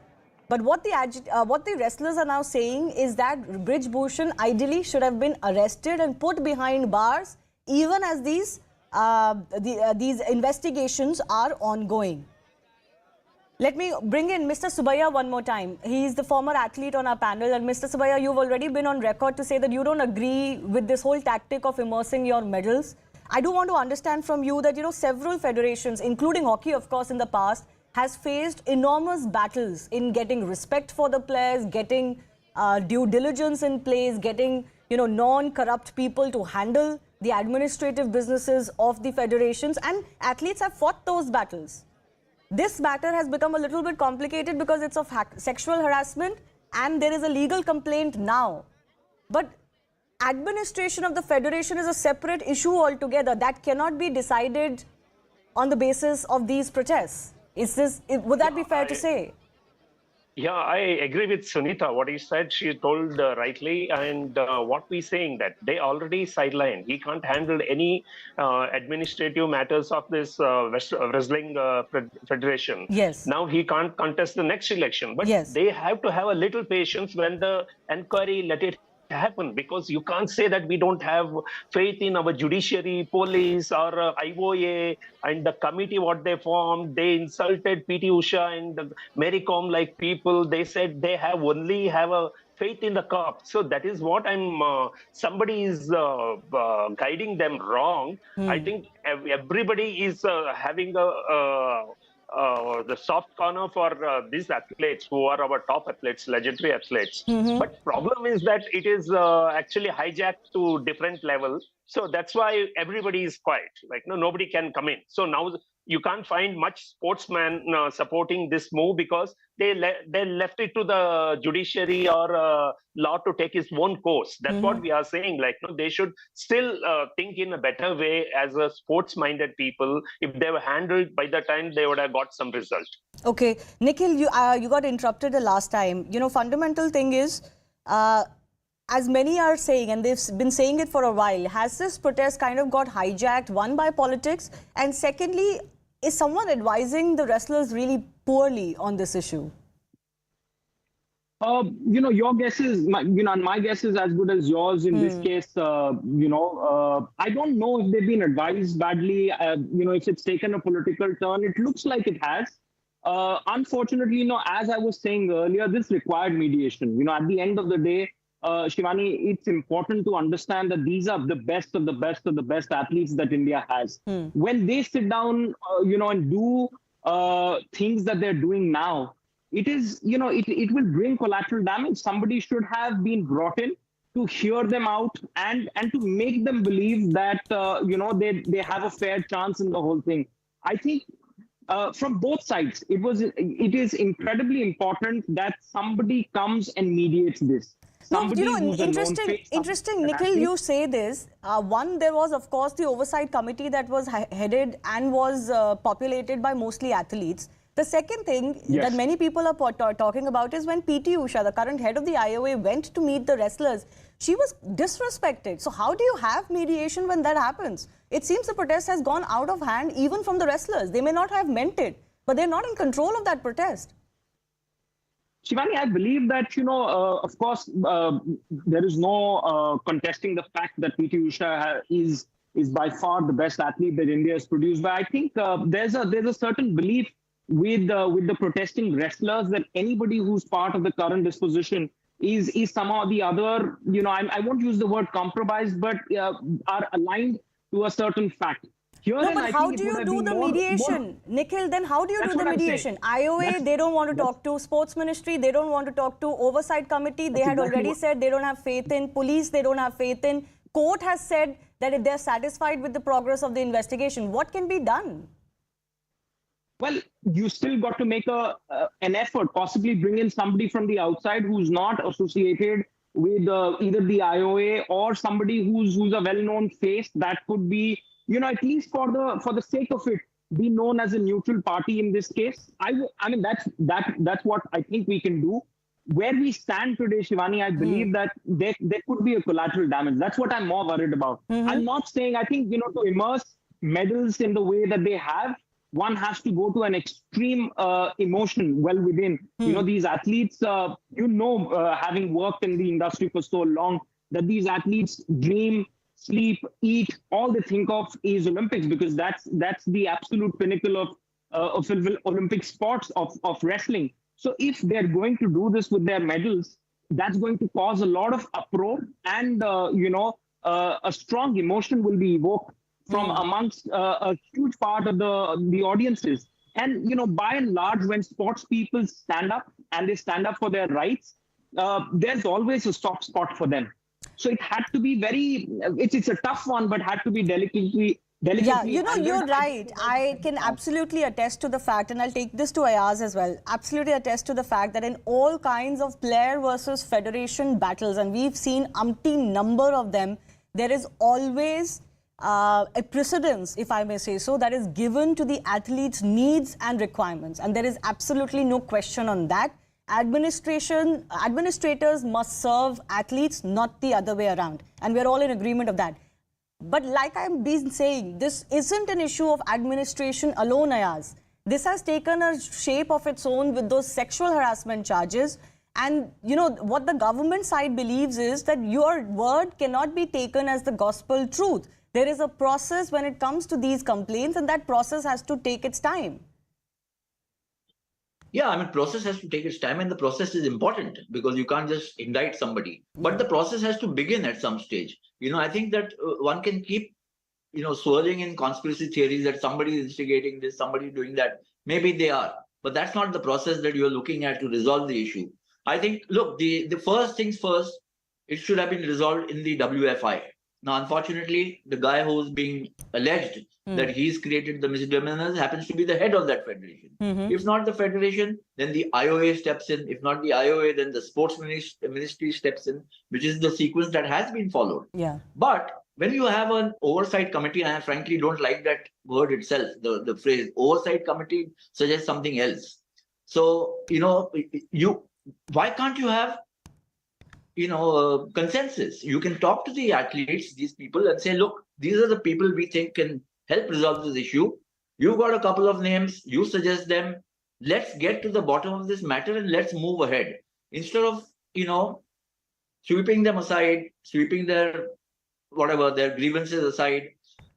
But what the wrestlers are now saying is that Brij Bhushan ideally should have been arrested and put behind bars, even as these investigations are ongoing. Let me bring in Mr. Subbiah one more time. He is the former athlete on our panel. And Mr. Subbiah, you've already been on record to say that you don't agree with this whole tactic of immersing your medals. I do want to understand from you that, several federations, including hockey, of course, in the past, has faced enormous battles in getting respect for the players, getting due diligence in place, getting, non-corrupt people to handle the administrative businesses of the federations, and athletes have fought those battles. This matter has become a little bit complicated because it's of sexual harassment and there is a legal complaint now. But administration of the federation is a separate issue altogether that cannot be decided on the basis of these protests. Would that be fair to say? Yeah, I agree with Sunita. What he said, she told rightly. And what we saying that they already sidelined. He can't handle any administrative matters of this wrestling federation. Yes. Now he can't contest the next election. But Yes. they have to have a little patience when the inquiry let it happen, because you can't say that we don't have faith in our judiciary, police, or IOA and the committee what they formed. They insulted PT Usha and Mary Com like people. They said they only have a faith in the cop. So that is what somebody is guiding them wrong. I think everybody is having the soft corner for these athletes who are our top athletes, legendary athletes. But problem is that it is actually hijacked to different level. So that's why everybody is quiet. Like, no, nobody can come in. So now you can't find much sportsman supporting this move, because they left it to the judiciary or law to take its own course. That's what we are saying. Like, no, they should still think in a better way as a sports-minded people. If they were handled, by the time they would have got some result. Okay, Nikhil, you got interrupted the last time. You know, fundamental thing is, as many are saying, and they've been saying it for a while, has this protest kind of got hijacked, one, by politics, and secondly, is someone advising the wrestlers really poorly on this issue? Your guess is, my guess is as good as yours in this case. I don't know if they've been advised badly. If it's taken a political turn, it looks like it has. Unfortunately, as I was saying earlier, this required mediation. At the end of the day, Shivani, it's important to understand that these are the best of the best of the best athletes that India has. When they sit down, and do things that they're doing now, it is, it will bring collateral damage. Somebody should have been brought in to hear them out and to make them believe that, they have a fair chance in the whole thing. I think from both sides, it is incredibly important that somebody comes and mediates this. Interesting, Nikhil, you say this. One, there was, of course, the oversight committee that was headed and was populated by mostly athletes. The second thing that many people are talking about is when PT Usha, the current head of the IOA, went to meet the wrestlers, she was disrespected. So how do you have mediation when that happens? It seems the protest has gone out of hand even from the wrestlers. They may not have meant it, but they're not in control of that protest. Shivani, I believe that, of course, there is no contesting the fact that PT Usha is by far the best athlete that India has produced. But I think there's a certain belief with the protesting wrestlers that anybody who's part of the current disposition is somehow the other, I won't use the word compromised, but are aligned to a certain fact. But how do you do the mediation? Nikhil, then how do you do the mediation? IOA, they don't want to talk to. Sports Ministry, they don't want to talk to. Oversight Committee, they had already said they don't have faith in. Police, they don't have faith in. Court has said that if they're satisfied with the progress of the investigation, what can be done? Well, you still got to make an effort, possibly bring in somebody from the outside who's not associated with either the IOA or somebody who's a well-known face that could be, at least for the sake of it, be known as a neutral party in this case. I mean, that's what I think we can do. Where we stand today, Shivani, I believe that there could be a collateral damage. That's what I'm more worried about. I'm not saying, I think, to immerse medals in the way that they have, one has to go to an extreme emotion well within. These athletes, having worked in the industry for so long, that these athletes dream, sleep, eat, all they think of is Olympics, because that's the absolute pinnacle of Olympic sports, of wrestling. So if they're going to do this with their medals, that's going to cause a lot of uproar, and a strong emotion will be evoked from amongst a huge part of the audiences. And by and large, when sports people stand up and they stand up for their rights, there's always a soft spot for them. So it had to be it's a tough one, but had to be delicately. Yeah, you're right. I can absolutely attest to the fact, and I'll take this to Ayaz as well, absolutely attest to the fact that in all kinds of player versus federation battles, and we've seen umpteen number of them, there is always a precedence, if I may say so, that is given to the athlete's needs and requirements. And there is absolutely no question on that. administrators must serve athletes, not the other way around. And we're all in agreement of that. But like I've been saying, this isn't an issue of administration alone, Ayaz. This has taken a shape of its own with those sexual harassment charges. And, you know, what the government side believes is that your word cannot be taken as the gospel truth. There is a process when it comes to these complaints, and that process has to take its time. Yeah, I mean, process has to take its time, and the process is important because you can't just indict somebody. But the process has to begin at some stage. You know, I think that one can keep, you know, swirling in conspiracy theories that somebody is instigating this, somebody doing that. Maybe they are, but that's not the process that you're looking at to resolve the issue. I think, look, the first things first, it should have been resolved in the WFI. Now, unfortunately, the guy who's being alleged that he's created the misdemeanors happens to be the head of that federation. If not the federation, then the IOA steps in. If not the IOA, then the sports ministry steps in, which is the sequence that has been followed. Yeah. But when you have an oversight committee, and I frankly don't like that word itself, the phrase oversight committee suggests something else. So, you know, why can't you have, you know, consensus? You can talk to the athletes, these people, and say, look, these are the people we think can help resolve this issue. You've got a couple of names, you suggest them. Let's get to the bottom of this matter and let's move ahead. Instead of, you know, sweeping them aside, sweeping their grievances aside,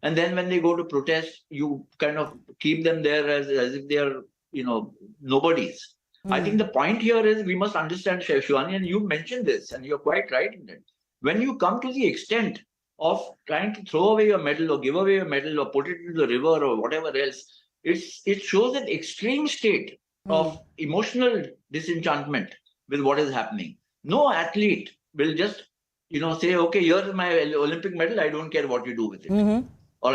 and then when they go to protest, you kind of keep them there as if they are, you know, nobodies. I think the point here is we must understand, Shivani, and you mentioned this, and you're quite right in it. When you come to the extent of trying to throw away your medal or give away your medal or put it into the river or whatever else, it shows an extreme state of emotional disenchantment with what is happening. No athlete will just, you know, say, okay, here's my Olympic medal, I don't care what you do with it. Or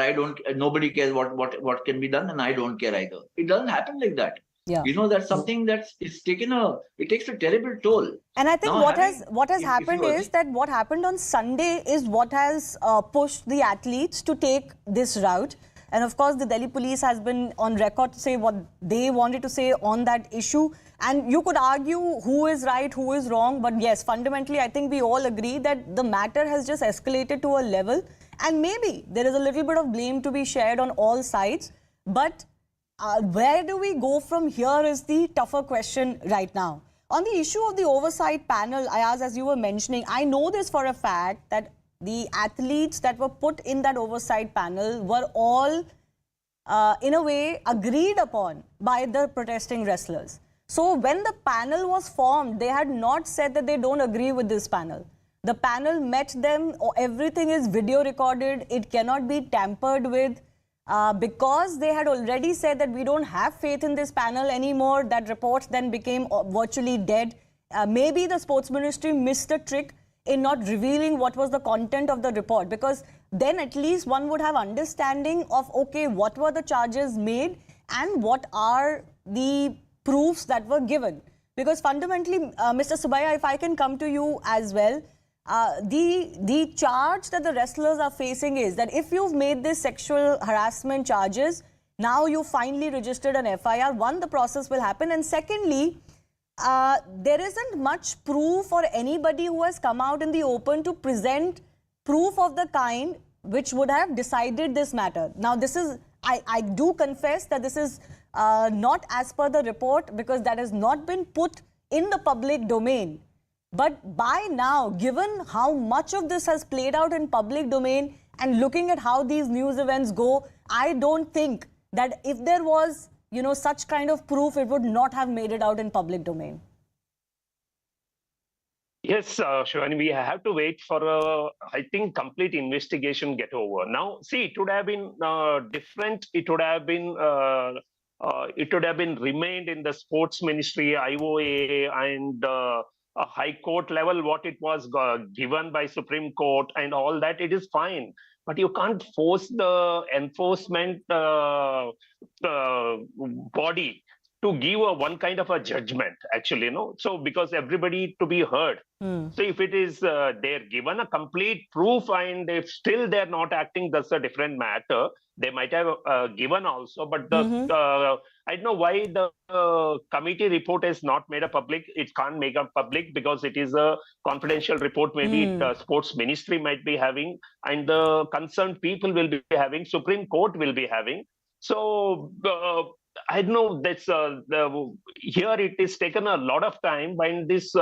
nobody cares what can be done, and I don't care either. It doesn't happen like that. Yeah. You know, that's something it takes a terrible toll. And I think what has happened is that what happened on Sunday is what has pushed the athletes to take this route. And of course, the Delhi police has been on record to say what they wanted to say on that issue. And you could argue who is right, who is wrong. But yes, fundamentally, I think we all agree that the matter has just escalated to a level. And maybe there is a little bit of blame to be shared on all sides. But where do we go from here is the tougher question right now. On the issue of the oversight panel, Ayaz, as you were mentioning, I know this for a fact that the athletes that were put in that oversight panel were all, in a way, agreed upon by the protesting wrestlers. So when the panel was formed, they had not said that they don't agree with this panel. The panel met them, everything is video recorded, it cannot be tampered with. Because they had already said that we don't have faith in this panel anymore, that report then became virtually dead. Maybe the sports ministry missed a trick in not revealing what was the content of the report, because then at least one would have understanding of, okay, what were the charges made and what are the proofs that were given. Because fundamentally, Mr. Subaya, if I can come to you as well, the charge that the wrestlers are facing is that if you've made this sexual harassment charges, now you finally registered an FIR. One, the process will happen. And secondly, there isn't much proof for anybody who has come out in the open to present proof of the kind which would have decided this matter. Now, this is, I do confess that this is not as per the report, because that has not been put in the public domain. But by now, given how much of this has played out in public domain and looking at how these news events go, I don't think that if there was, you know, such kind of proof, it would not have made it out in public domain. Yes, Shivani, we have to wait for I think, complete investigation get over. Now, see, it would have been different. It would have been remained in the sports ministry, IOA, and a high court level, what it was given by Supreme Court and all that. It is fine. But you can't force the enforcement body to give one kind of a judgment, actually, so because everybody to be heard. So if it is they're given a complete proof and if still they're not acting, that's a different matter. They might have given also, but I don't know why the committee report is not made a public. It can't make a public because it is a confidential report. Maybe sports ministry might be having, and the concerned people will be having, Supreme Court will be having. So I know that's here it is taken a lot of time when these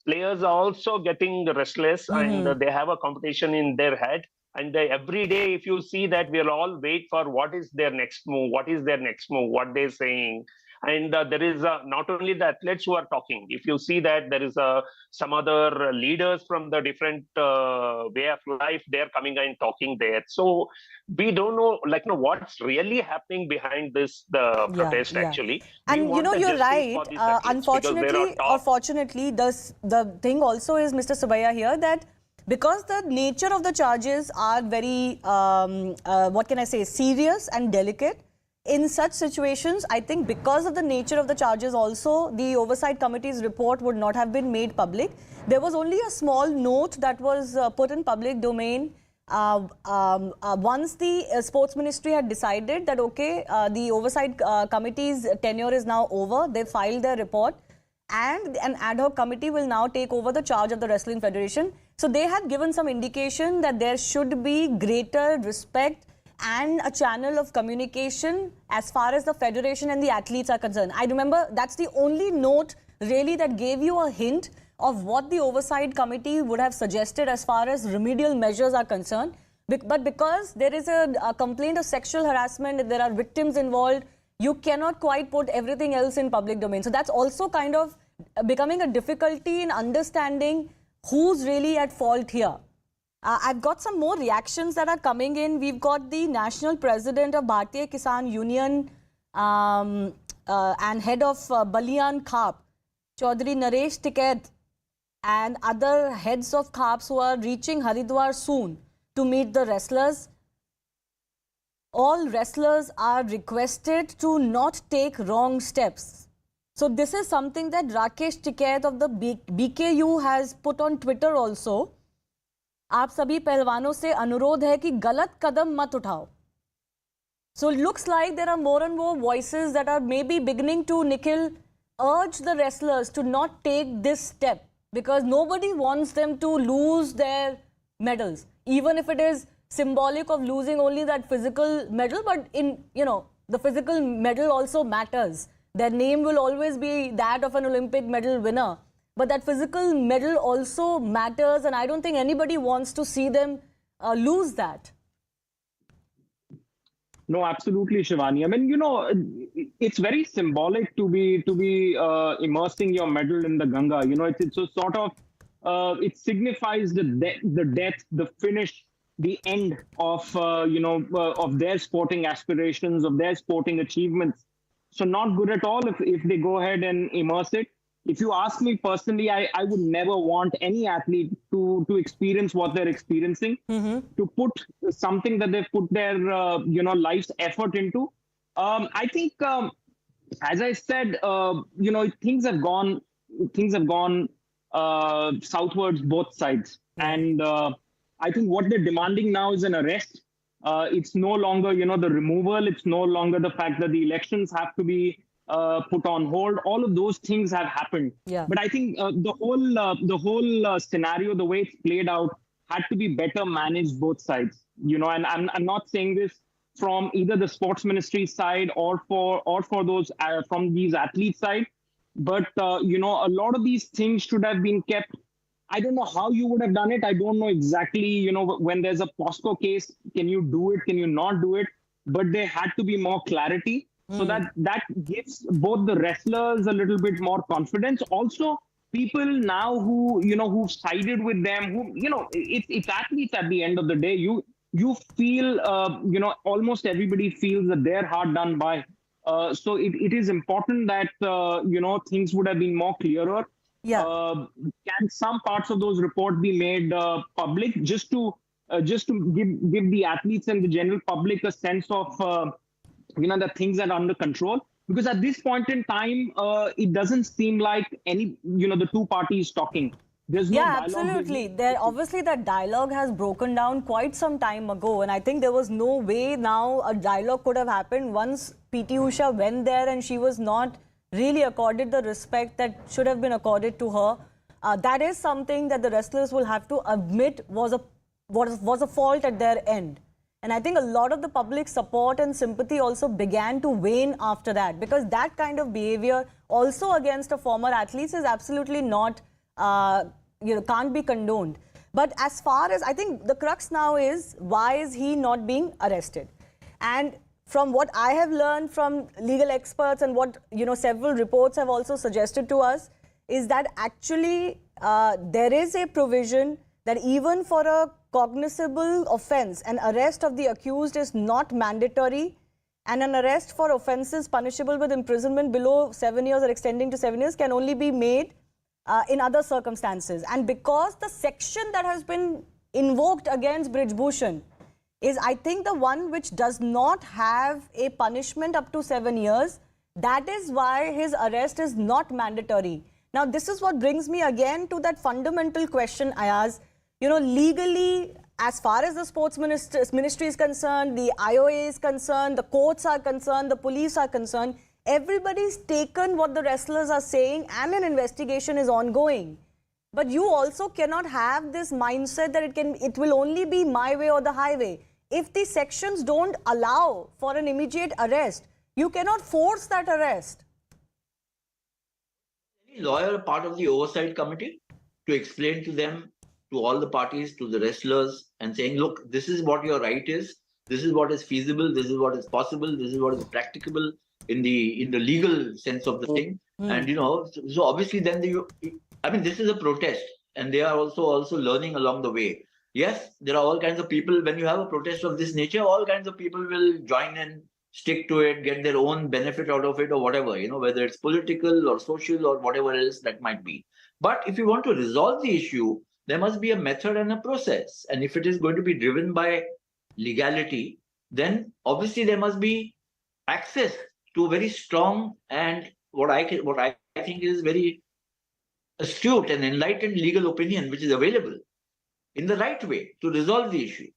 players are also getting restless and they have a competition in their head. And every day, if you see that, we'll all wait for what is their next move, what they're saying. And there is not only the athletes who are talking. If you see that there is some other leaders from the different way of life, they're coming and talking there. So we don't know, what's really happening behind this protest, actually. And you're right. Unfortunately or fortunately, the thing also is, Mr. Subbiah, here that because the nature of the charges are very, what can I say, serious and delicate, in such situations, I think because of the nature of the charges also, the Oversight Committee's report would not have been made public. There was only a small note that was put in public domain once the Sports Ministry had decided that, okay, the Oversight Committee's tenure is now over. They filed their report and an ad hoc committee will now take over the charge of the Wrestling Federation. So they had given some indication that there should be greater respect and a channel of communication as far as the federation and the athletes are concerned. I remember that's the only note really that gave you a hint of what the Oversight Committee would have suggested as far as remedial measures are concerned. But because there is a complaint of sexual harassment and there are victims involved, you cannot quite put everything else in public domain. So that's also kind of becoming a difficulty in understanding who's really at fault here. I've got some more reactions that are coming in. We've got the National President of Bharatiya Kisan Union and head of Baliyan Khap, Chaudhary Naresh Tikait, and other heads of Khaps who are reaching Haridwar soon to meet the wrestlers. All wrestlers are requested to not take wrong steps. So this is something that Rakesh Tikait of the BKU has put on Twitter also. आप सभी पहलवानों से अनुरोध है कि गलत कदम मत उठाओ. So it looks like there are more and more voices that are maybe beginning to, Nikhil, urge the wrestlers to not take this step because nobody wants them to lose their medals, even if it is symbolic of losing only that physical medal. But the physical medal also matters. Their name will always be that of an Olympic medal winner. But that physical medal also matters, and I don't think anybody wants to see them lose that. No, absolutely, Shivani. I mean, it's very symbolic to be immersing your medal in the Ganga. It's a sort of it signifies the death, the finish, the end of of their sporting aspirations, of their sporting achievements. So not good at all if they go ahead and immerse it. If you ask me personally, I would never want any athlete to experience what they're experiencing, to put something that they've put their life's effort into. I think, as I said, things have gone southwards both sides, and I think what they're demanding now is an arrest. It's no longer the removal. It's no longer the fact that the elections have to be put on hold. All of those things have happened. Yeah. But I think the whole scenario, the way it's played out, had to be better managed both sides. And I'm not saying this from either the sports ministry side or for those from these athletes side, but a lot of these things should have been kept. I don't know how you would have done it. I don't know exactly. When there's a POSCO case, can you do it? Can you not do it? But there had to be more clarity. So that gives both the wrestlers a little bit more confidence. Also, people now who've sided with them, it's athletes at the end of the day. You feel, almost everybody feels that they're hard done by. So it is important that, things would have been more clearer. Yeah. Can some parts of those reports be made public just to give the athletes and the general public a sense of, that things are under control? Because at this point in time, it doesn't seem like the two parties talking. There's no Yeah, dialogue. absolutely. There obviously that dialogue has broken down quite some time ago, and I think there was no way now a dialogue could have happened once PT Usha went there and she was not really accorded the respect that should have been accorded to her. That is something that the wrestlers will have to admit was a fault at their end. And I think a lot of the public support and sympathy also began to wane after that, because that kind of behavior also against a former athlete is absolutely not, can't be condoned. But as far as, I think the crux now is, why is he not being arrested? And from what I have learned from legal experts and what, several reports have also suggested to us, is that actually there is a provision that even for a cognizable offence, an arrest of the accused is not mandatory, and an arrest for offences punishable with imprisonment below 7 years or extending to 7 years can only be made in other circumstances. And because the section that has been invoked against Brij Bhushan is, I think, the one which does not have a punishment up to 7 years, that is why his arrest is not mandatory. Now, this is what brings me again to that fundamental question, Ayaz. Legally, as far as the sports ministry is concerned, the IOA is concerned, the courts are concerned, the police are concerned, everybody's taken what the wrestlers are saying and an investigation is ongoing. But you also cannot have this mindset that it will only be my way or the highway. If the sections don't allow for an immediate arrest, you cannot force that arrest. Any lawyer part of the oversight committee to explain to them, to all the parties, to the wrestlers, and saying, look, this is what your right is, this is what is feasible, this is what is possible, this is what is practicable in the legal sense of the thing. And so obviously then this is a protest, and they are also learning along the way. Yes, there are all kinds of people. When you have a protest of this nature, all kinds of people will join in, stick to it, get their own benefit out of it, or whatever, whether it's political or social or whatever else that might be. But if you want to resolve the issue, there must be a method and a process. And if it is going to be driven by legality, then obviously there must be access to a very strong and what I think is very astute and enlightened legal opinion, which is available in the right way to resolve the issue.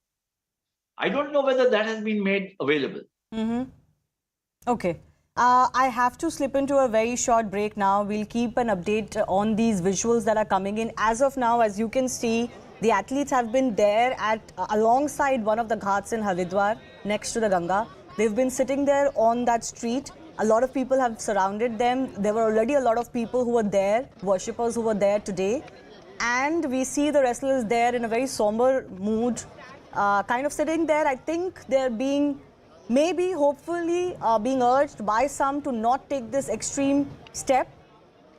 I don't know whether that has been made available. Okay. I have to slip into a very short break now. We'll keep an update on these visuals that are coming in. As of now, as you can see, the athletes have been there alongside one of the ghats in Haridwar, next to the Ganga. They've been sitting there on that street. A lot of people have surrounded them. There were already a lot of people who were there, worshippers who were there today. And we see the wrestlers there in a very somber mood, kind of sitting there. I think they're being, maybe, hopefully, being urged by some to not take this extreme step.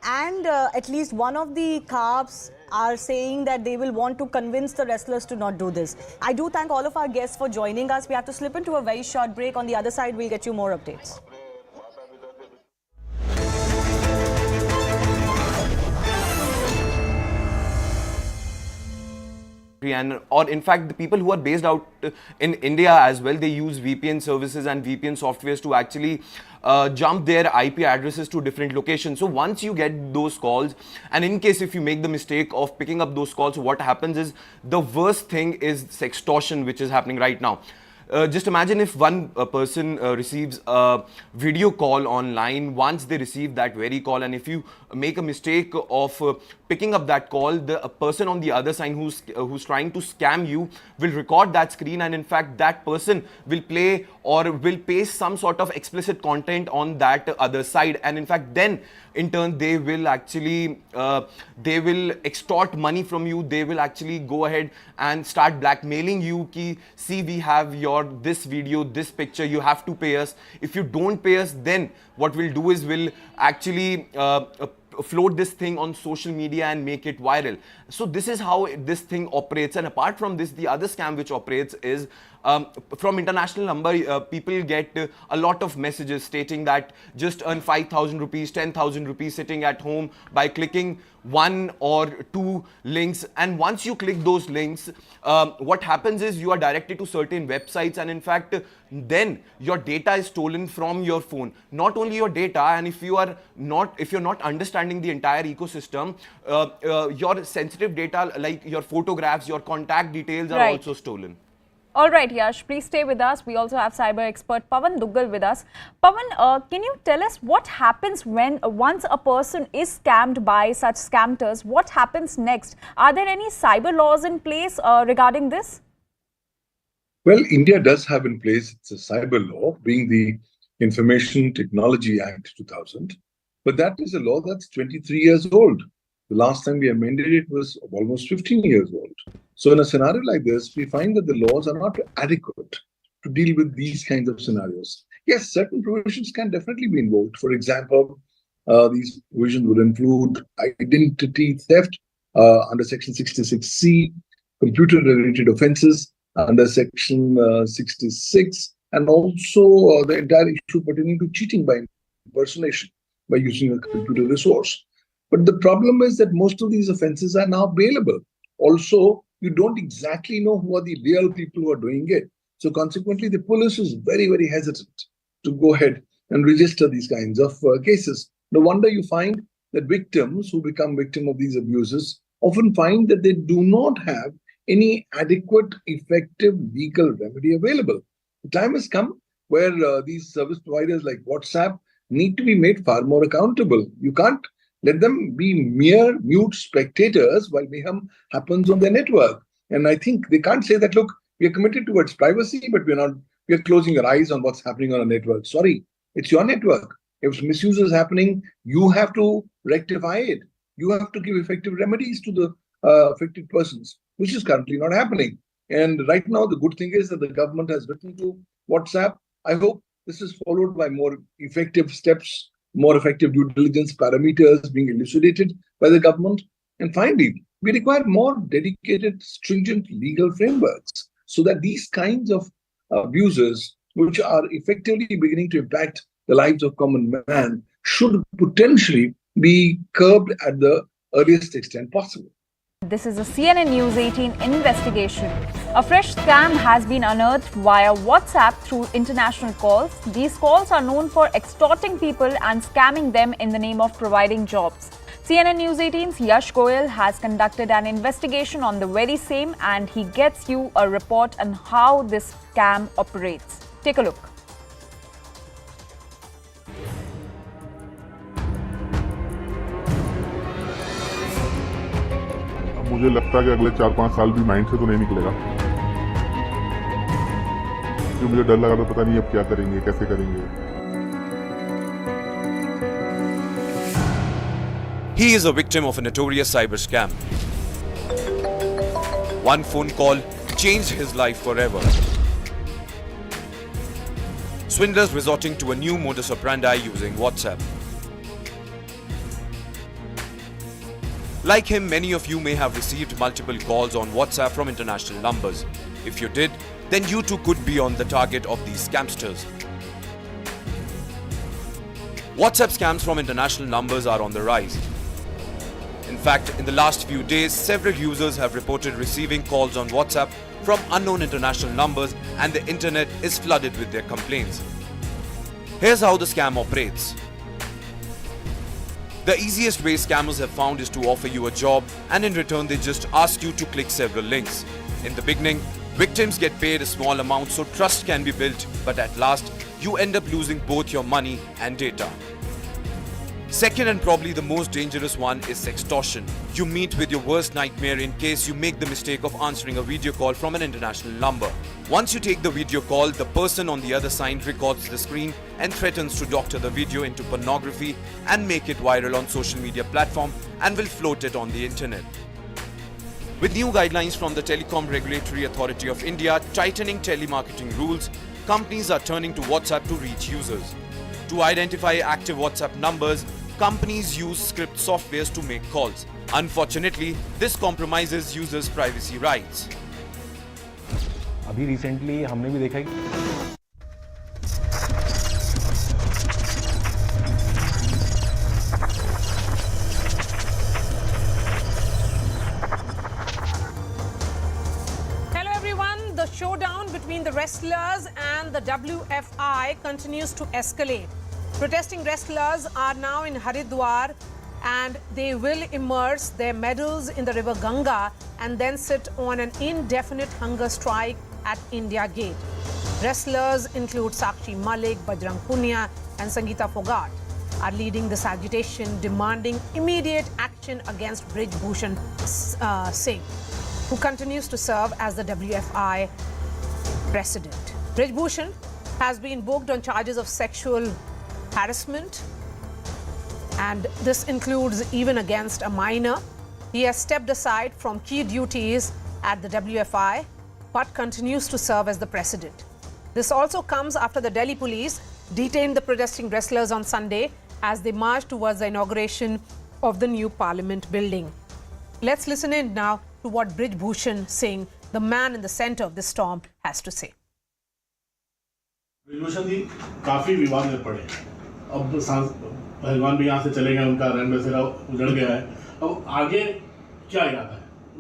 And at least one of the Khabs are saying that they will want to convince the wrestlers to not do this. I do thank all of our guests for joining us. We have to slip into a very short break. On the other side, we'll get you more updates. Or in fact the people who are based out in India as well, they use VPN services and VPN softwares to actually jump their IP addresses to different locations. So once you get those calls, and in case if you make the mistake of picking up those calls, what happens is the worst thing is sextortion, which is happening right now. Just imagine if one person receives a video call online. Once they receive that very call, and if you make a mistake of picking up that call, the person on the other side who's trying to scam you will record that screen, and in fact that person will play or will paste some sort of explicit content on that other side, and in fact then in turn they will actually they will extort money from you. They will actually go ahead and start blackmailing you ki, see, we have your this video, this picture, you have to pay us. If you don't pay us, then what we'll do is we'll actually float this thing on social media and make it viral. So this is how this thing operates. And apart from this, the other scam which operates is from international number, people get a lot of messages stating that just earn 5,000 rupees, 10,000 rupees sitting at home by clicking one or two links. And once you click those links, what happens is you are directed to certain websites, and in fact, then your data is stolen from your phone. Not only your data, and if you're not understanding the entire ecosystem, your sensitive data like your photographs, your contact details are also stolen. All right, Yash, please stay with us. We also have cyber expert Pawan Duggal with us. Pawan, can you tell us what happens when once a person is scammed by such scamsters? What happens next? Are there any cyber laws in place regarding this? Well, India does have in place it's a cyber law, being the Information Technology Act 2000. But that is a law that's 23 years old. The last time we amended it was almost 15 years old. So in a scenario like this, we find that the laws are not adequate to deal with these kinds of scenarios. Yes, certain provisions can definitely be invoked. For example, these provisions would include identity theft under Section 66C, computer-related offences under Section 66, and also the entire issue pertaining to cheating by impersonation by using a computer resource. But the problem is that most of these offences are now bailable. Also, you don't exactly know who are the real people who are doing it. So consequently, the police is very, very hesitant to go ahead and register these kinds of cases. No wonder you find that victims who become victim of these abuses often find that they do not have any adequate, effective legal remedy available. The time has come where these service providers like WhatsApp need to be made far more accountable. You can't let them be mere mute spectators while mayhem happens on their network. And I think they can't say that, look, we are committed towards privacy, but we are closing our eyes on what's happening on our network. Sorry, it's your network. If misuse is happening, you have to rectify it. You have to give effective remedies to the affected persons, which is currently not happening. And right now, the good thing is that the government has written to WhatsApp. I hope this is followed by more effective steps, more effective due diligence parameters being elucidated by the government. And finally, we require more dedicated, stringent legal frameworks so that these kinds of abuses, which are effectively beginning to impact the lives of common man, should potentially be curbed at the earliest extent possible. This is a CNN News 18 investigation. A fresh scam has been unearthed via WhatsApp through international calls. These calls are known for extorting people and scamming them in the name of providing jobs. CNN News 18's Yash Goyal has conducted an investigation on the very same, and he gets you a report on how this scam operates. Take a look. मुझे लगता है कि अगले 4-5 साल भी mind से तो नहीं निकलेगा, क्योंकि मुझे डर लगा तो पता नहीं अब क्या करेंगे, कैसे करेंगे. He is a victim of a notorious cyber scam. One phone call changed his life forever. Swindlers resorting to a new modus operandi using WhatsApp. Like him, many of you may have received multiple calls on WhatsApp from international numbers. If you did, then you too could be on the target of these scamsters. WhatsApp scams from international numbers are on the rise. In fact, in the last few days, several users have reported receiving calls on WhatsApp from unknown international numbers, and the internet is flooded with their complaints. Here's how the scam operates. The easiest way scammers have found is to offer you a job, and in return they just ask you to click several links. In the beginning, victims get paid a small amount so trust can be built, but at last you end up losing both your money and data. Second, and probably the most dangerous one, is sextortion. You meet with your worst nightmare in case you make the mistake of answering a video call from an international number. Once you take the video call, the person on the other side records the screen and threatens to doctor the video into pornography and make it viral on social media platform, and will float it on the internet. With new guidelines from the Telecom Regulatory Authority of India tightening telemarketing rules, companies are turning to WhatsApp to reach users. To identify active WhatsApp numbers, companies use script softwares to make calls. Unfortunately, this compromises users' privacy rights. अभी recently हमने भी देखा है कि the showdown between the wrestlers and the WFI continues to escalate. Protesting wrestlers are now in Haridwar and they will immerse their medals in the river Ganga and then sit on an indefinite hunger strike at India Gate. Wrestlers include Sakshi Malik, Bajrang Punia and Sangeeta Fogart are leading this agitation, demanding immediate action against Brij Bhushan Singh, who continues to serve as the WFI president. Brij Bhushan has been booked on charges of sexual harassment, and this includes even against a minor. He has stepped aside from key duties at the WFI, but continues to serve as the president. This also comes after the Delhi police detained the protesting wrestlers on Sunday as they marched towards the inauguration of the new parliament building. Let's listen in now to what Brij Bhushan Singh, the man in the center of this storm, has to say. Brij Bhushan ji काफी विवाद में पड़े। अब पहलवान भी यहाँ से चले गए, उनका रंग बसेरा उजड़ गया है। अब आगे क्या इरादा है?